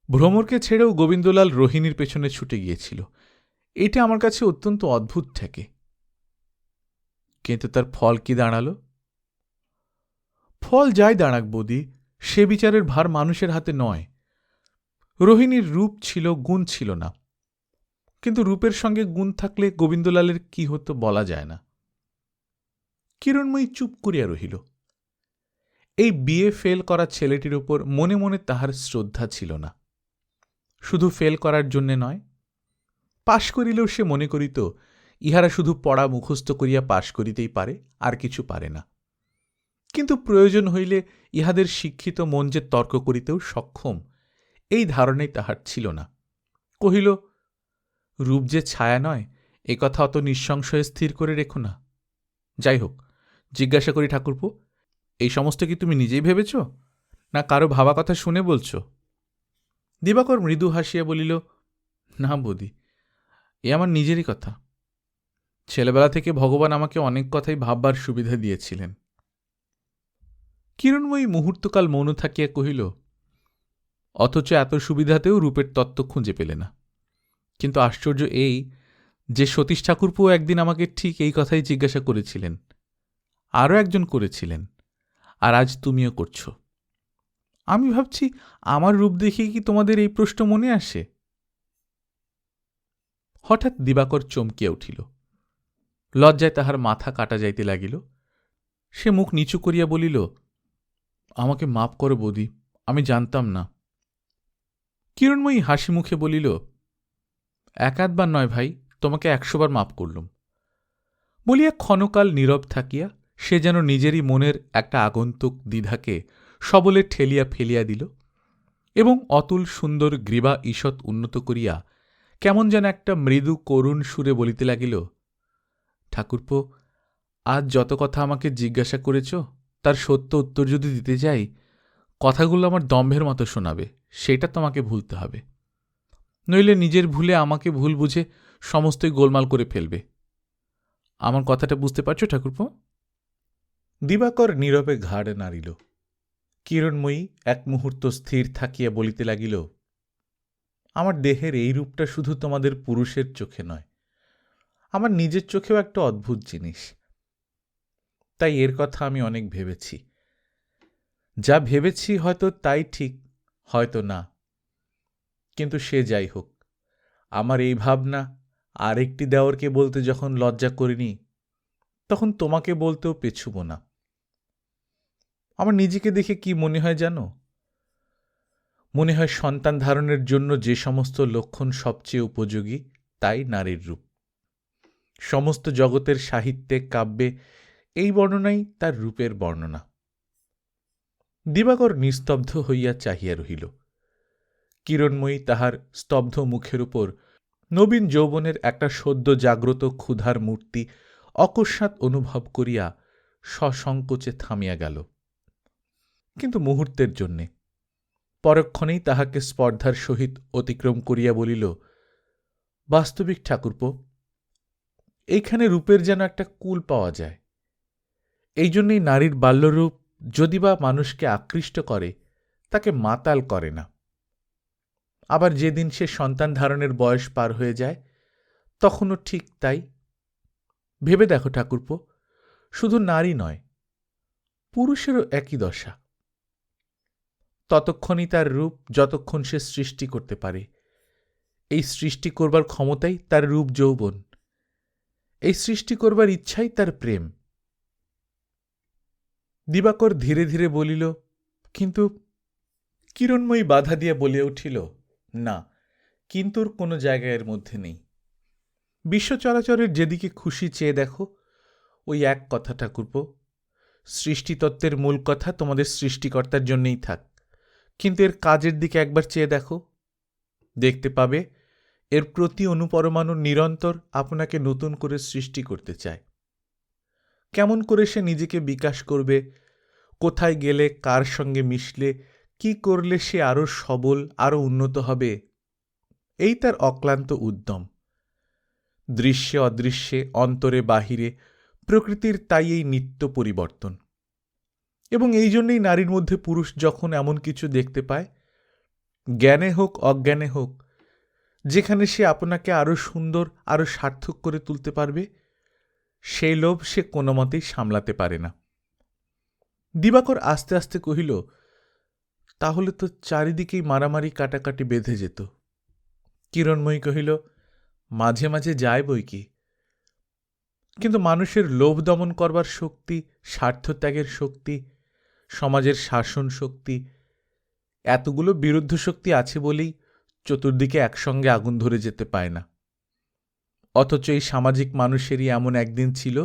ভ্রমরকে ছেড়েও গোবিন্দলাল রোহিণীর পেছনে ছুটে গিয়েছিল, এটা আমার কাছে অত্যন্ত অদ্ভুত ঠেকে। কিন্তু তার ফল কি দাঁড়াল? ফল যাই দাঁড়াক বৌদি, সে বিচারের ভার মানুষের হাতে নয়। রোহিণীর রূপ ছিল, গুণ ছিল না, কিন্তু রূপের সঙ্গে গুণ থাকলে গোবিন্দলালের কি হতো বলা যায় না। কিরণময়ী চুপ করিয়া রহিল। এই বিয়ে ফেল করা ছেলেটির ওপর মনে মনে তাহার শ্রদ্ধা ছিল না। শুধু ফেল করার জন্যে নয়, পাশ করিলেও সে মনে করিত ইহারা শুধু পড়া মুখস্থ করিয়া পাশ করিতেই পারে, আর কিছু পারে না। কিন্তু প্রয়োজন হইলে ইহাদের শিক্ষিত মন যে তর্ক করিতেও সক্ষম, এই ধারণাই তাহার ছিল না। কহিল, রূপ যে ছায়া নয়, এ কথা অত নিঃসংশয়ে স্থির করে রেখো না। যাই হোক, জিজ্ঞাসা করি ঠাকুরপো, এই সমস্ত কি তুমি নিজেই ভেবেছ, না কারো ভাবা কথা শুনে বলছ? দিবাকর মৃদু হাসিয়া বলিল, না বৌদি, এ আমার নিজেরই কথা। ছেলেবেলা থেকে ভগবান আমাকে অনেক কথাই ভাববার সুবিধা দিয়েছিলেন। কিরণময়ী মুহূর্তকাল মৌন থাকিয়া কহিল, অথচ এত সুবিধাতেও রূপের তত্ত্ব খুঁজে পেলে না। কিন্তু আশ্চর্য এই যে সতীশ ঠাকুরপো একদিন আমাকে ঠিক এই কথাই জিজ্ঞাসা করেছিলেন, আরও একজন করেছিলেন, আর আজ তুমিও করছ। আমি ভাবছি আমার রূপ দেখে কি তোমাদের এই প্রশ্ন মনে আসে? হঠাৎ দিবাকর চমকিয়া উঠিল। লজ্জায় তাহার মাথা কাটা যাইতে লাগিল। সে মুখ নিচু করিয়া বলিল, আমাকে মাপ করো বৌদি, আমি জানতাম না। কিরণময়ী হাসি মুখে বলিল, এক আধবার নয় ভাই, তোমাকে 100 বার মাপ করলুম। বলিয়া ক্ষণকাল নীরব থাকিয়া সে যেন নিজেরই মনের একটা আগন্তুক দ্বিধাকে সবলে ঠেলিয়া ফেলিয়া দিল, এবং অতুল সুন্দর গ্রীবা ঈষৎ উন্নত করিয়া কেমন যেন একটা মৃদু করুণ সুরে বলিতে লাগিল, ঠাকুরপো, আজ যত কথা আমাকে জিজ্ঞাসা করেছ তার সত্য উত্তর যদি দিতে যাই, কথাগুলো আমার দম্ভের মতো শোনাবে, সেটা তোমাকে ভুলতে হবে। নইলে নিজের ভুলে আমাকে ভুল বুঝে সমস্তই গোলমাল করে ফেলবে। আমার কথাটা বুঝতে পারছো ঠাকুরপো? দিবাকর নীরবে ঘাড় নাড়িল। কিরণময়ী এক মুহূর্ত স্থির থাকিয়া বলিতে লাগিল, আমার দেহের এই রূপটা শুধু তোমাদের পুরুষের চোখে নয়, আমার নিজের চোখেও একটা অদ্ভুত জিনিস। তাই এর কথা আমি অনেক ভেবেছি। যা ভেবেছি হয়তো তাই ঠিক, হয়তো না, কিন্তু সে যাই হোক, আমার এই ভাবনা আরেকটি দেওরকে বলতে যখন লজ্জা করিনি, তখন তোমাকে বলতেও পেছুব না। আমার নিজেকে দেখে কি মনে হয় জানো? মনে হয় সন্তান ধারণের জন্য যে সমস্ত লক্ষণ সবচেয়ে উপযোগী, তাই নারীর রূপ। সমস্ত জগতের সাহিত্যে, কাব্যে এই বর্ণনাই তার রূপের বর্ণনা। দিবাকর নিস্তব্ধ হইয়া চাহিয়া রহিল। কিরণময়ী তাহার স্তব্ধ মুখের উপর নবীন যৌবনের একটা সদ্য জাগ্রত ক্ষুধার মূর্তি অকস্মাৎ অনুভব করিয়া সসংকোচে থামিয়া গেল, কিন্তু মুহূর্তের জন্যে। পরক্ষণেই তাহাকে স্পর্ধার সহিত অতিক্রম করিয়া বলিল, বাস্তবিক ঠাকুরপো, এইখানে রূপের যেন একটা কুল পাওয়া যায়। এই জন্যই নারীর বাল্যরূপ যদি বা মানুষকে আকৃষ্ট করে, তাকে মাতাল করে না। আবার যেদিন সে সন্তান ধারণের বয়স পার হয়ে যায়, তখনও ঠিক তাই। ভেবে দেখো ঠাকুরপো, শুধু নারী নয়, পুরুষেরও একই দশা। ততক্ষণই তার রূপ যতক্ষণ সে সৃষ্টি করতে পারে। এই সৃষ্টি করবার ক্ষমতাই তার রূপ যৌবন, এই সৃষ্টি করবার ইচ্ছাই তার প্রেম। দিবাকর ধীরে ধীরে বলিল, কিন্তু। কিরণময়ী বাধা দিয়া বলিয়া উঠিল, না, কিন্তুর কোনো জায়গা এর মধ্যে নেই। বিশ্ব চরাচরের যেদিকে খুশি চেয়ে দেখো, ওই এক কথা ঠাকুরপো, সৃষ্টিতত্ত্বের মূল কথা তোমাদের সৃষ্টিকর্তার জন্যেই থাক, কিন্তু এর কাজের দিকে একবার চেয়ে দেখো, দেখতে পাবে এর প্রতি অনুপরমাণু নিরন্তর আপনাকে নতুন করে সৃষ্টি করতে চায়। কেমন করে সে নিজেকে বিকাশ করবে, কোথায় গেলে, কার সঙ্গে মিশলে, কি করলে সে আরও সবল, আরও উন্নত হবে, এই তার অক্লান্ত উদ্যম। দৃশ্যে অদৃশ্যে, অন্তরে বাহিরে প্রকৃতির তাই এই নিত্য পরিবর্তন। এবং এই জন্যেই নারীর মধ্যে পুরুষ যখন এমন কিছু দেখতে পায়, জ্ঞানে হোক অজ্ঞানে হোক, যেখানে সে আপনাকে আরও সুন্দর, আরও সার্থক করে তুলতে পারবে, সেই লোভ সে কোনো মতেই সামলাতে পারে না। দিবাকর আস্তে আস্তে কহিল, তাহলে তো চারিদিকেই মারামারি কাটাকাটি বেঁধে যেত। কিরণময়ী কহিল, মাঝে মাঝে যায় বই কি, কিন্তু মানুষের লোভ দমন করবার শক্তি, স্বার্থত্যাগের শক্তি, সমাজের শাসন শক্তি, এতগুলো বিরুদ্ধ শক্তি আছে বলেই চতুর্দিকে একসঙ্গে আগুন ধরে যেতে পায় না। অথচ এই সামাজিক মানুষেরই এমন একদিন ছিল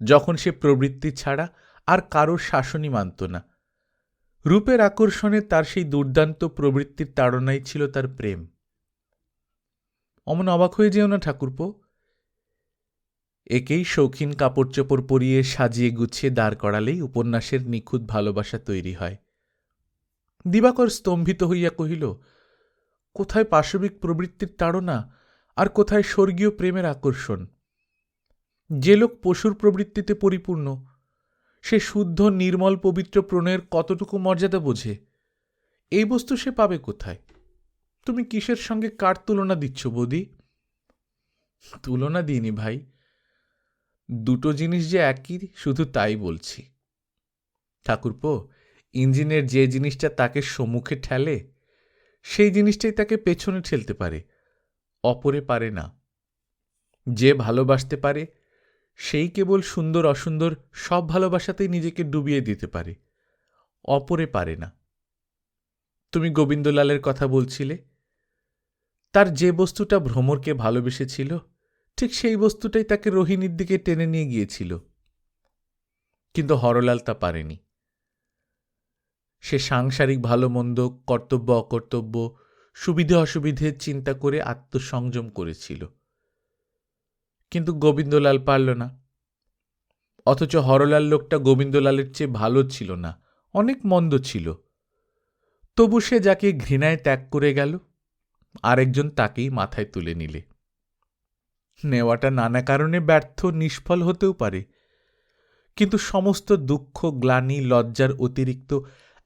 যখন সে প্রবৃত্তি ছাড়া আর কারোর শাসনই মানত না। রূপের আকর্ষণে তার সেই দুর্দান্ত প্রবৃত্তির তাড়নাই ছিল তার প্রেম। অমন অবাক হয়ে যেও না ঠাকুরপো, একেই শৌখিন কাপড় চোপড় পরিয়ে সাজিয়ে গুছিয়ে দাঁড় করালেই উপন্যাসের নিখুঁত ভালোবাসা তৈরি হয়। দিবাকর স্তম্ভিত হইয়া কহিল, কোথায় পাশবিক প্রবৃত্তির তাড়না, আর কোথায় স্বর্গীয় প্রেমের আকর্ষণ? যে লোক পশুর প্রবৃত্তিতে পরিপূর্ণ, সে শুদ্ধ নির্মল পবিত্র প্রণয়ের কতটুকু মর্যাদা বোঝে? এই বস্তু সে পাবে কোথায়? তুমি কিসের সঙ্গে কার তুলনা দিচ্ছ বৌদি? তুলনা দিইনি ভাই, দুটো জিনিস যে একই, শুধু তাই বলছি। ঠাকুরপো, ইঞ্জিনের যে জিনিসটা তাকে সম্মুখে ঠেলে, সেই জিনিসটাই তাকে পেছনে ঠেলতে পারে, অপরে পারে না। যে ভালোবাসতে পারে সেই কেবল সুন্দর অসুন্দর সব ভালোবাসাতেই নিজেকে ডুবিয়ে দিতে পারে, অপরে পারে না। তুমি গোবিন্দলালের কথা বলছিলে, তার যে বস্তুটা ভ্রমরকে ভালোবেসেছিল, ঠিক সেই বস্তুটাই তাকে রোহিণীর দিকে টেনে নিয়ে গিয়েছিল, কিন্তু হরলাল তা পারেনি। সে সাংসারিক ভালো মন্দ, কর্তব্য অকর্তব্য, সুবিধে অসুবিধের চিন্তা করে আত্মসংযম করেছিল, কিন্তু গোবিন্দলাল পারল না। অথচ হরলাল লোকটা গোবিন্দলালের চেয়ে ভালো ছিল না, অনেক মন্দ ছিল। তবু সে যাকে ঘৃণায় ত্যাগ করে গেল, আরেকজন তাকেই মাথায় তুলে নিলে। নেওয়াটা নানা কারণে ব্যর্থ, নিষ্ফল হতেও পারে, কিন্তু সমস্ত দুঃখ, গ্লানি, লজ্জার অতিরিক্ত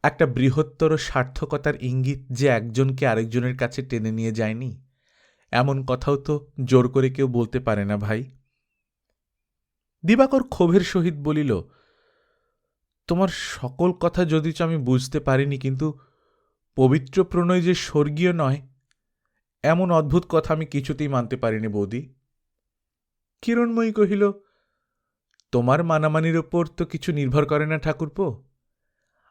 একটা বৃহত্তর সার্থকতার ইঙ্গিত যে একজনকে আরেকজনের কাছে টেনে নিয়ে যায়নি, এমন কথাও তো জোর করে কেউ বলতে পারে না ভাই। দিবাকর ক্ষোভের সহিত বলিল, তোমার সকল কথা যদিচ আমি বুঝতে পারিনি, কিন্তু পবিত্র প্রণয় যে স্বর্গীয় নয়, এমন অদ্ভুত কথা আমি কিছুতেই মানতে পারিনি বৌদি। কিরণময়ী কহিল, তোমার মানামানির ওপর তো কিছু নির্ভর করে না ঠাকুরপো।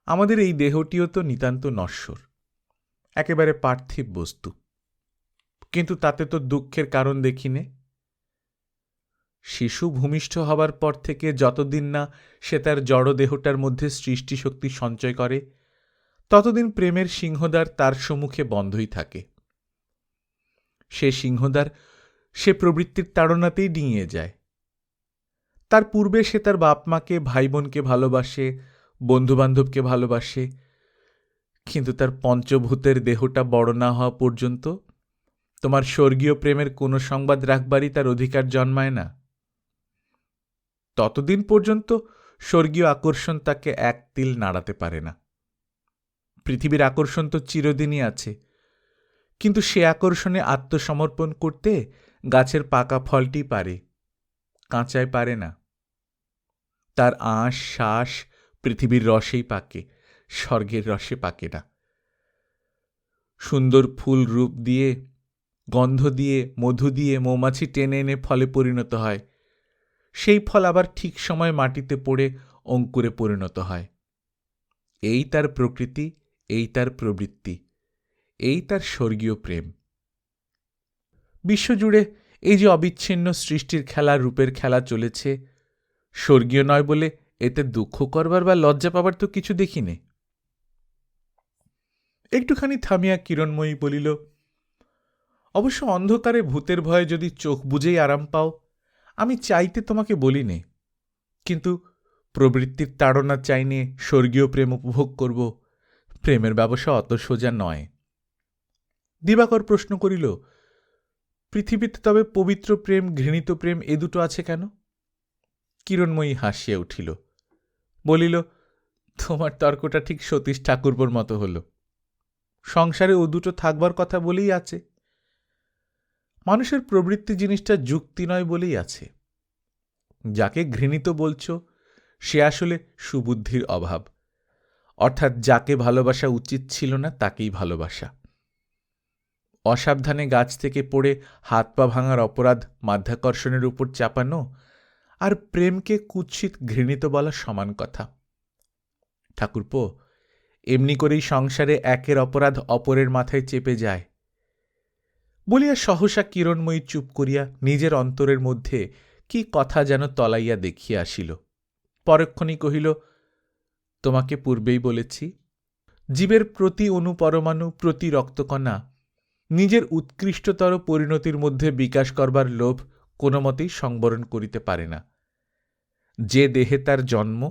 আমাদের এই দেহটিও তো নিতান্ত নশ্বর, একেবারে পার্থিব বস্তু, কিন্তু তাতে তো দুঃখের কারণ দেখিনে। শিশু ভূমিষ্ঠ হবার পর থেকে যতদিন না সে তার জড়দেহটার মধ্যে সৃষ্টিশক্তি সঞ্চয় করে, ততদিন প্রেমের সিংহদ্বার তার সম্মুখে বন্ধই থাকে। সে সিংহদ্বার সে প্রবৃত্তির তাড়নাতেই ডিঙিয়ে যায়। তার পূর্বে সে তার বাপ মাকে, ভাই বোনকে ভালোবাসে, বন্ধুবান্ধবকে ভালোবাসে, কিন্তু তার পঞ্চভূতের দেহটা বড় না হওয়া পর্যন্ত তোমার স্বর্গীয় প্রেমের কোনো সংবাদ রাখবারই তার অধিকার জন্মায় না। ততদিন পর্যন্ত স্বর্গীয় আকর্ষণ তাকে এক তিল নাড়াতে পারে না। পৃথিবীর আকর্ষণ তো চিরদিনই আছে, কিন্তু সে আকর্ষণে আত্মসমর্পণ করতে গাছের পাকা ফলটি পারে, কাঁচায় পারে না। তার আঁশ শ্বাস পৃথিবীর রসেই পাকে, স্বর্গের রসে পাকে না। সুন্দর ফুল রূপ দিয়ে, গন্ধ দিয়ে, মধু দিয়ে মৌমাছি টেনে এনে ফলে পরিণত হয়, সেই ফল আবার ঠিক সময় মাটিতে পড়ে অঙ্কুরে পরিণত হয়। এই তার প্রকৃতি, এই তার প্রবৃত্তি, এই তার স্বর্গীয় প্রেম। বিশ্বজুড়ে এই যে অবিচ্ছিন্ন সৃষ্টির খেলা, রূপের খেলা চলেছে, স্বর্গীয় নয় বলে এতে দুঃখ করবার বা লজ্জা পাবার তো কিছু দেখি নে। একটুখানি থামিয়া কিরণময়ী বলিল, অবশ্য অন্ধকারে ভূতের ভয়ে যদি চোখ বুজেই আরাম পাও, আমি চাইতে তোমাকে বলি নে, কিন্তু প্রবৃত্তির তাড়না চাইনে স্বর্গীয় প্রেম উপভোগ করব, প্রেমের ব্যবসা অত সোজা নয়। দিবাকর প্রশ্ন করিল, পৃথিবীতে তবে পবিত্র প্রেম, ঘৃণিত প্রেম এ দুটো আছে কেন? কিরণময়ী হাসিয়া উঠিল, বলিল, তোমার তর্কটা ঠিক সতীশ ঠাকুরপোর মতো হল। সংসারে ও দুটো থাকবার কথা বলেই আছে। মানুষের প্রবৃত্তি জিনিসটা যুক্তি নয় বলেই আছে। যাকে ঘৃণিত বলছ সে আসলে সুবুদ্ধির অভাব, অর্থাৎ যাকে ভালোবাসা উচিত ছিল না তাকেই ভালোবাসা। অসাবধানে গাছ থেকে পড়ে হাত পা ভাঙার অপরাধ মাধ্যাকর্ষণের উপর চাপানো আর প্রেমকে কুৎসিত ঘৃণিত বলা সমান কথা। ঠাকুরপো, এমনি করেই সংসারে একের অপরাধ অপরের মাথায় চেপে যায়। বলিয়া সহসা কিরণময়ী চুপ করিয়া নিজের অন্তরের মধ্যে কি কথা যেন তলাইয়া দেখিয়া আসিল। পরক্ষণই কহিল, তোমাকে পূর্বেই বলেছি, জীবের প্রতি অনুপরমাণু, প্রতি রক্তকণা নিজের উৎকৃষ্টতর পরিণতির মধ্যে বিকাশ করবার লোভ কোনো মতেই সংবরণ করিতে পারে না। যে দেহে তার জন্ম,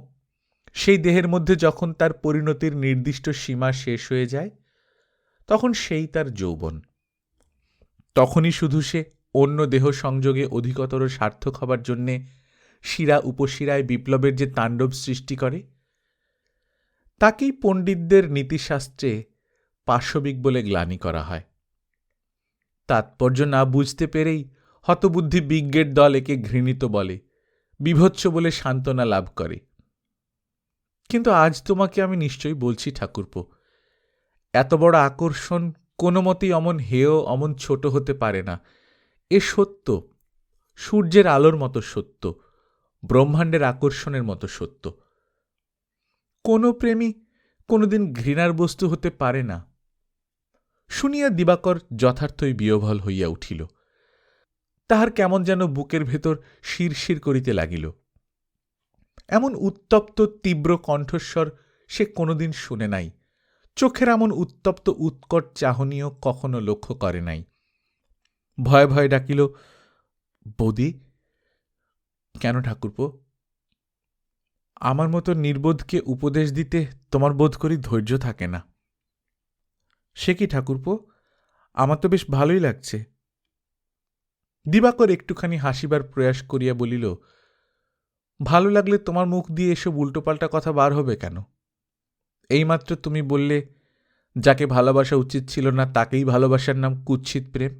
সেই দেহের মধ্যে যখন তার পরিণতির নির্দিষ্ট সীমা শেষ হয়ে যায়, তখন সেই তার যৌবন। তখনই শুধু সে অন্য দেহ সংযোগে অধিকতর সার্থক হবার জন্যে শিরা উপশিরায় বিপ্লবের যে তাণ্ডব সৃষ্টি করে, তাকেই পণ্ডিতদের নীতিশাস্ত্রে পাশবিক বলে গ্লানি করা হয়। তাৎপর্য না বুঝতে পেরেই হতবুদ্ধি বিজ্ঞের দল একে ঘৃণিত বলে, বিভৎস বলে সান্ত্বনা লাভ করে। কিন্তু আজ তোমাকে আমি নিশ্চয়ই বলছি ঠাকুরপো, এত বড় আকর্ষণ কোনো মতেই অমন হেয়, অমন ছোট হতে পারে না। এ সত্য, সূর্যের আলোর মতো সত্য, ব্রহ্মাণ্ডের আকর্ষণের মতো সত্য। কোনো প্রেমী কোনোদিন ঘৃণার বস্তু হতে পারে না। শুনিয়া দিবাকর যথার্থই বিহ্বল হইয়া উঠিল। তাহার কেমন যেন বুকের ভেতর শিরশির করিতে লাগিল। এমন উত্তপ্ত তীব্র কণ্ঠস্বর সে কোনোদিন শুনে নাই, চোখের এমন উত্তপ্ত উৎকট চাহনিও কখনো লক্ষ্য করে নাই। ভয়ে ভয়ে ডাকিল, বৌদি। কেন ঠাকুরপো? আমার মতো নির্বোধকে উপদেশ দিতে তোমার বোধ করি ধৈর্য থাকে না। সে কি ঠাকুরপো, আমার তো বেশ ভালোই লাগছে। দিবাকর একটুখানি হাসিবার প্রয়াস করিয়া বলিল, ভালো লাগলে তোমার মুখ দিয়ে এসব উল্টোপাল্টা কথা বার হবে কেন? এইমাত্র তুমি বললে, যাকে ভালোবাসা উচিত ছিল না তাকেই ভালোবাসার নাম কুৎসিত প্রেম।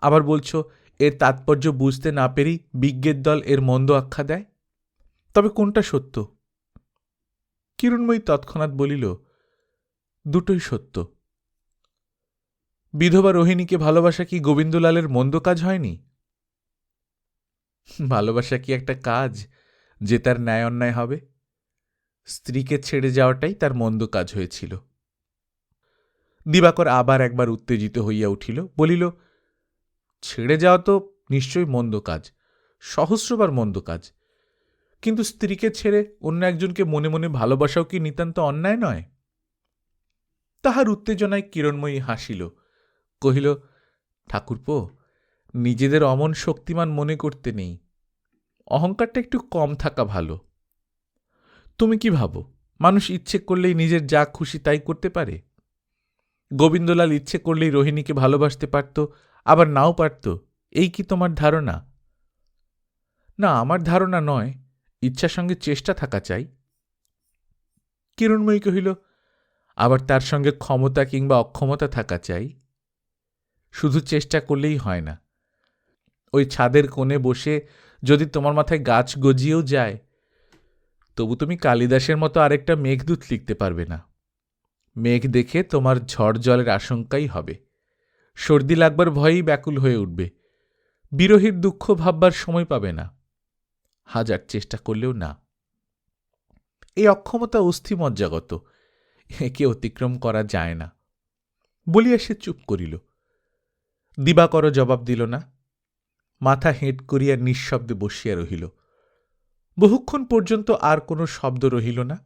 আবার বলছো এর তাৎপর্য বুঝতে না পেরেই বিজ্ঞের দল এর মন্দ আখ্যা দেয়। তবে কোনটা সত্য? কিরণময়ী তৎক্ষণাৎ বলিল, দুটোই সত্য। বিধবা রোহিণীকে ভালোবাসা কি গোবিন্দলালের মন্দ কাজ হয়নি? ভালোবাসা কি একটা কাজ যে তার ন্যায় অন্যায় হবে? স্ত্রীকে ছেড়ে যাওয়াটাই তার মন্দ কাজ হয়েছিল। দিবাকর আবার একবার উত্তেজিত হইয়া উঠিল, বলিল, ছেড়ে যাওয়া তো নিশ্চয়ই মন্দ কাজ, সহস্রবার মন্দ কাজ, কিন্তু স্ত্রীকে ছেড়ে অন্য একজনকে মনে মনে ভালোবাসাও কি নিতান্ত অন্যায় নয়? তাহার উত্তেজনায় কিরণময়ী হাসিল, কহিল, ঠাকুরপো, নিজেদের অমন শক্তিমান মনে করতে নেই। অহংকারটা একটু কম থাকা ভালো। তুমি কি ভাবো মানুষ ইচ্ছে করলেই নিজের যা খুশি তাই করতে পারে? গোবিন্দলাল ইচ্ছে করলেই রোহিণীকে ভালোবাসতে পারত, আবার নাও পারত, এই কি তোমার ধারণা? না, আমার ধারণা নয়, ইচ্ছার সঙ্গে চেষ্টা থাকা চাই। কিরণময়ী কহিল, আবার তার সঙ্গে ক্ষমতা কিংবা অক্ষমতা থাকা চাই। শুধু চেষ্টা করলেই হয় না। ওই ছাদের কোণে বসে যদি তোমার মাথায় গাছ গজিয়েও যায়, তবু তুমি কালিদাসের মতো আরেকটা মেঘদূত লিখতে পারবে না। মেঘ দেখে তোমার ঝড় জলের আশঙ্কাই হবে, সর্দি লাগবার ভয়েই ব্যাকুল হয়ে উঠবে, বিরহীর দুঃখ ভাববার সময় পাবে না। হাজার চেষ্টা করলেও না। এই অক্ষমতা অস্থিমজ্জাগত, একে অতিক্রম করা যায় না। বলিয়া সে চুপ করিল। দিবাকর জবাব দিল না, মাথা হেঁট করিয়া নিঃশব্দে বসিয়া রহিল। বহুক্ষণ পর্যন্ত আর কোনো শব্দ রহিল না।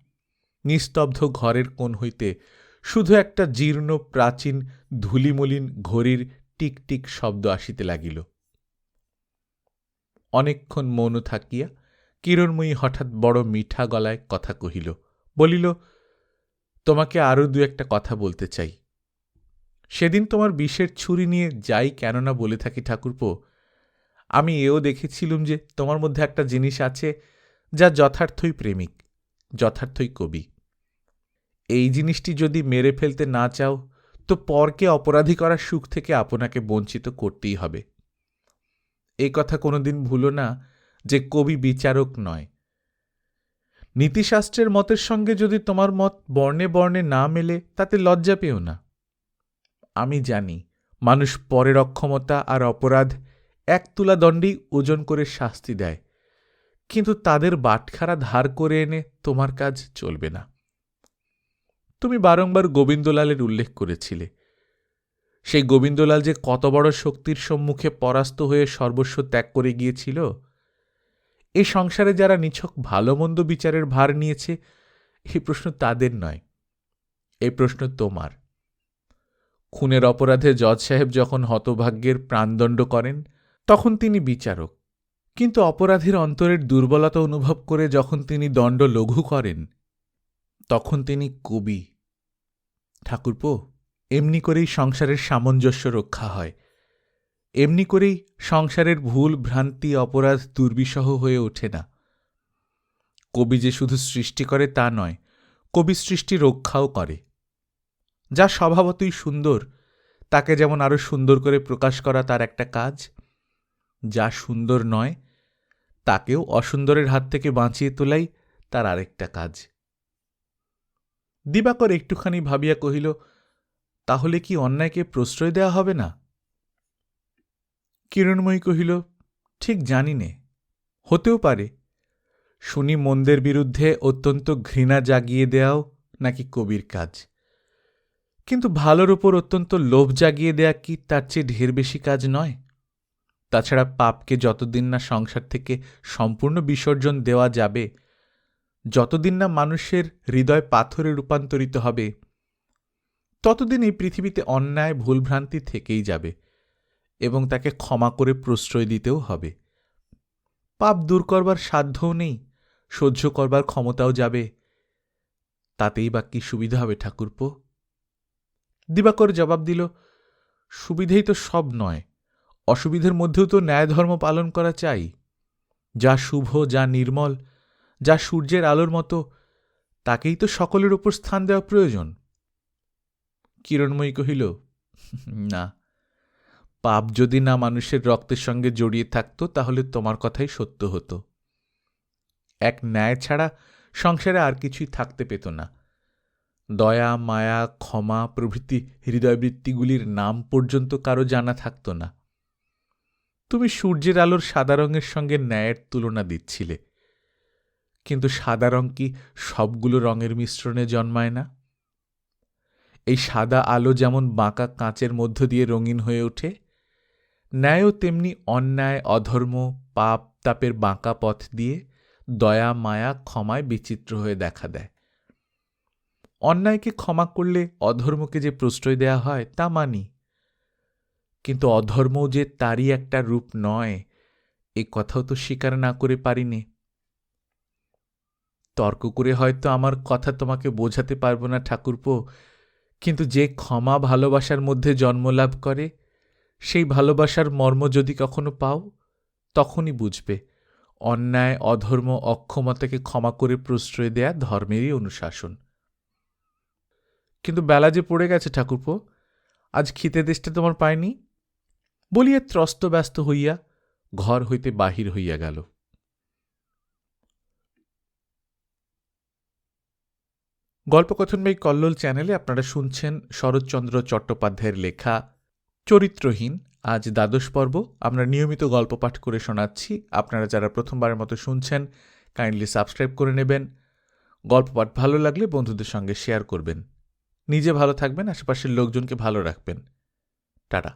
নিস্তব্ধ ঘরের কোণ হইতে শুধু একটা জীর্ণ প্রাচীন ধূলিমলিন ঘড়ির টিকটিক শব্দ আসিতে লাগিল। অনেকক্ষণ মৌন থাকিয়া কিরণময়ী হঠাৎ বড় মিঠা গলায় কথা কহিল, বলিল, তোমাকে আরও দু একটা কথা বলতে চাই। সেদিন তোমার বিষের ছুরি নিয়ে যাই কেননা বলে থাকি ঠাকুরপো, আমি এও দেখেছিলুম যে তোমার মধ্যে একটা জিনিস আছে যা যথার্থই প্রেমিক, যথার্থই কবি। এই জিনিসটি যদি মেরে ফেলতে না চাও তো পরকে অপরাধী করার সুখ থেকে আপনাকে বঞ্চিত করতেই হবে। এই কথা কোনোদিন ভুলো না যে কবি বিচারক নয়। নীতিশাস্ত্রের মতের সঙ্গে যদি তোমার মত বর্ণে বর্ণে না মেলে তাতে লজ্জা পেও না। আমি জানি মানুষ পরের অক্ষমতা আর অপরাধ এক তুলা দণ্ডেই ওজন করে শাস্তি দেয়, কিন্তু তাদের বাটখারা ধার করে এনে তোমার কাজ চলবে না। তুমি বারংবার গোবিন্দলালের উল্লেখ করেছিলে। সেই গোবিন্দলাল যে কত বড় শক্তির সম্মুখে পরাস্ত হয়ে সর্বস্ব ত্যাগ করে গিয়েছিল। এই সংসারে যারা নিছক ভালো মন্দ বিচারের ভার নিয়েছে, এই প্রশ্ন তাদের নয়, এই প্রশ্ন তোমার। খুনের অপরাধে জজ সাহেব যখন হতভাগ্যের প্রাণদণ্ড করেন তখন তিনি বিচারক, কিন্তু অপরাধীর অন্তরের দুর্বলতা অনুভব করে যখন তিনি দণ্ড লঘু করেন তখন তিনি কবি। ঠাকুরপো, এমনি করেই সংসারের সামঞ্জস্য রক্ষা হয়, এমনি করেই সংসারের ভুল ভ্রান্তি অপরাধ দুর্বিষহ হয়ে ওঠে না। কবি যে শুধু সৃষ্টি করে তা নয়, কবি সৃষ্টি রক্ষাও করে। যা স্বভাবতই সুন্দর তাকে যেমন আরো সুন্দর করে প্রকাশ করা তার একটা কাজ, যা সুন্দর নয় তাকেও অসুন্দরের হাত থেকে বাঁচিয়ে তোলাই তার আরেকটা কাজ। দিবাকর একটুখানি ভাবিয়া কহিল, তাহলে কি অন্যায়কে প্রশ্রয় দেওয়া হবে না? কিরণময়ী কহিল, ঠিক জানি নে, হতেও পারে। শুনি মন্দের বিরুদ্ধে অত্যন্ত ঘৃণা জাগিয়ে দেওয়াও নাকি কবির কাজ, কিন্তু ভালোর ওপর অত্যন্ত লোভ জাগিয়ে দেয়া কি তার চেয়ে ঢের বেশি কাজ নয়? তাছাড়া পাপকে যতদিন না সংসার থেকে সম্পূর্ণ বিসর্জন দেওয়া যাবে, যতদিন না মানুষের হৃদয় পাথরে রূপান্তরিত হবে, ততদিন এই পৃথিবীতে অন্যায় ভুলভ্রান্তি থেকেই যাবে এবং তাকে ক্ষমা করে প্রশ্রয় দিতেও হবে। পাপ দূর করবার সাধ্যও নেই, সহ্য করবার ক্ষমতাও যাবে, তাতেই বা কি সুবিধা হবে ঠাকুরপো? দিবাকর জবাব দিল, সুবিধেই তো সব নয়, অসুবিধের মধ্যেও তো ন্যায় ধর্ম পালন করা চাই। যা শুভ, যা নির্মল, যা সূর্যের আলোর মতো, তাকেই তো সকলের উপর স্থান দেওয়া প্রয়োজন। কিরণময়ী কহিল, না, পাপ যদি না মানুষের রক্তের সঙ্গে জড়িয়ে থাকত তাহলে তোমার কথাই সত্য হতো। এক ন্যায় ছাড়া সংসারে আর কিছুই থাকতে পেত না। দয়া, মায়া, ক্ষমা প্রভৃতি হৃদয়বৃত্তিগুলির নাম পর্যন্ত কারো জানা থাকত না। তুমি সূর্যের আলোর সাদা রঙের সঙ্গে ন্যায়ের তুলনা দিচ্ছিলে, কিন্তু সাদা রং কি সবগুলো রঙের মিশ্রণে জন্মায় না? এই সাদা আলো যেমন বাঁকা কাঁচের মধ্য দিয়ে রঙিন হয়ে ওঠে, ন্যায়ও তেমনি অন্যায়, অধর্ম, পাপ তাপের বাঁকা পথ দিয়ে দয়া, মায়া, ক্ষমায় বিচিত্র হয়ে দেখা দেয়। অন্যায়কে ক্ষমা করলে অধর্মকে যে প্রশ্রয় দেয়া হয় তা মানি, কিন্তু অধর্মও যে তারই একটা রূপ নয়, এ কথাও তো স্বীকার না করে পারিনি। তর্ক করে হয়তো আমার কথা তোমাকে বোঝাতে পারবো না ঠাকুরপো, কিন্তু যে ক্ষমা ভালোবাসার মধ্যে জন্মলাভ করে, সেই ভালোবাসার মর্ম যদি কখনো পাও, তখনই বুঝবে অন্যায়, অধর্ম, অক্ষমতাকে ক্ষমা করে প্রশ্রয় দেয়া ধর্মেরই অনুশাসন। কিন্তু বেলা যে পড়ে গেছে ঠাকুরপো, আজ খিতে দেশটা তোমার পায়নি, বলিয়া ত্রস্ত ব্যস্ত হইয়া ঘর হইতে বাহির হইয়া গেল। গল্পকথন বাই কল্লোল চ্যানেলে আপনারা শুনছেন শরৎচন্দ্র চট্টোপাধ্যায়ের লেখা চরিত্রহীন। আজ দ্বাদশ পর্ব। আমরা নিয়মিত গল্প পাঠ করে শোনাচ্ছি। আপনারা যারা প্রথমবারের মতো শুনছেন, কাইন্ডলি সাবস্ক্রাইব করে নেবেন। গল্প পাঠ ভালো লাগলে বন্ধুদের সঙ্গে শেয়ার করবেন। নিজে ভালো থাকবেন, আশেপাশের লোকজনকে ভালো রাখবেন। টাটা।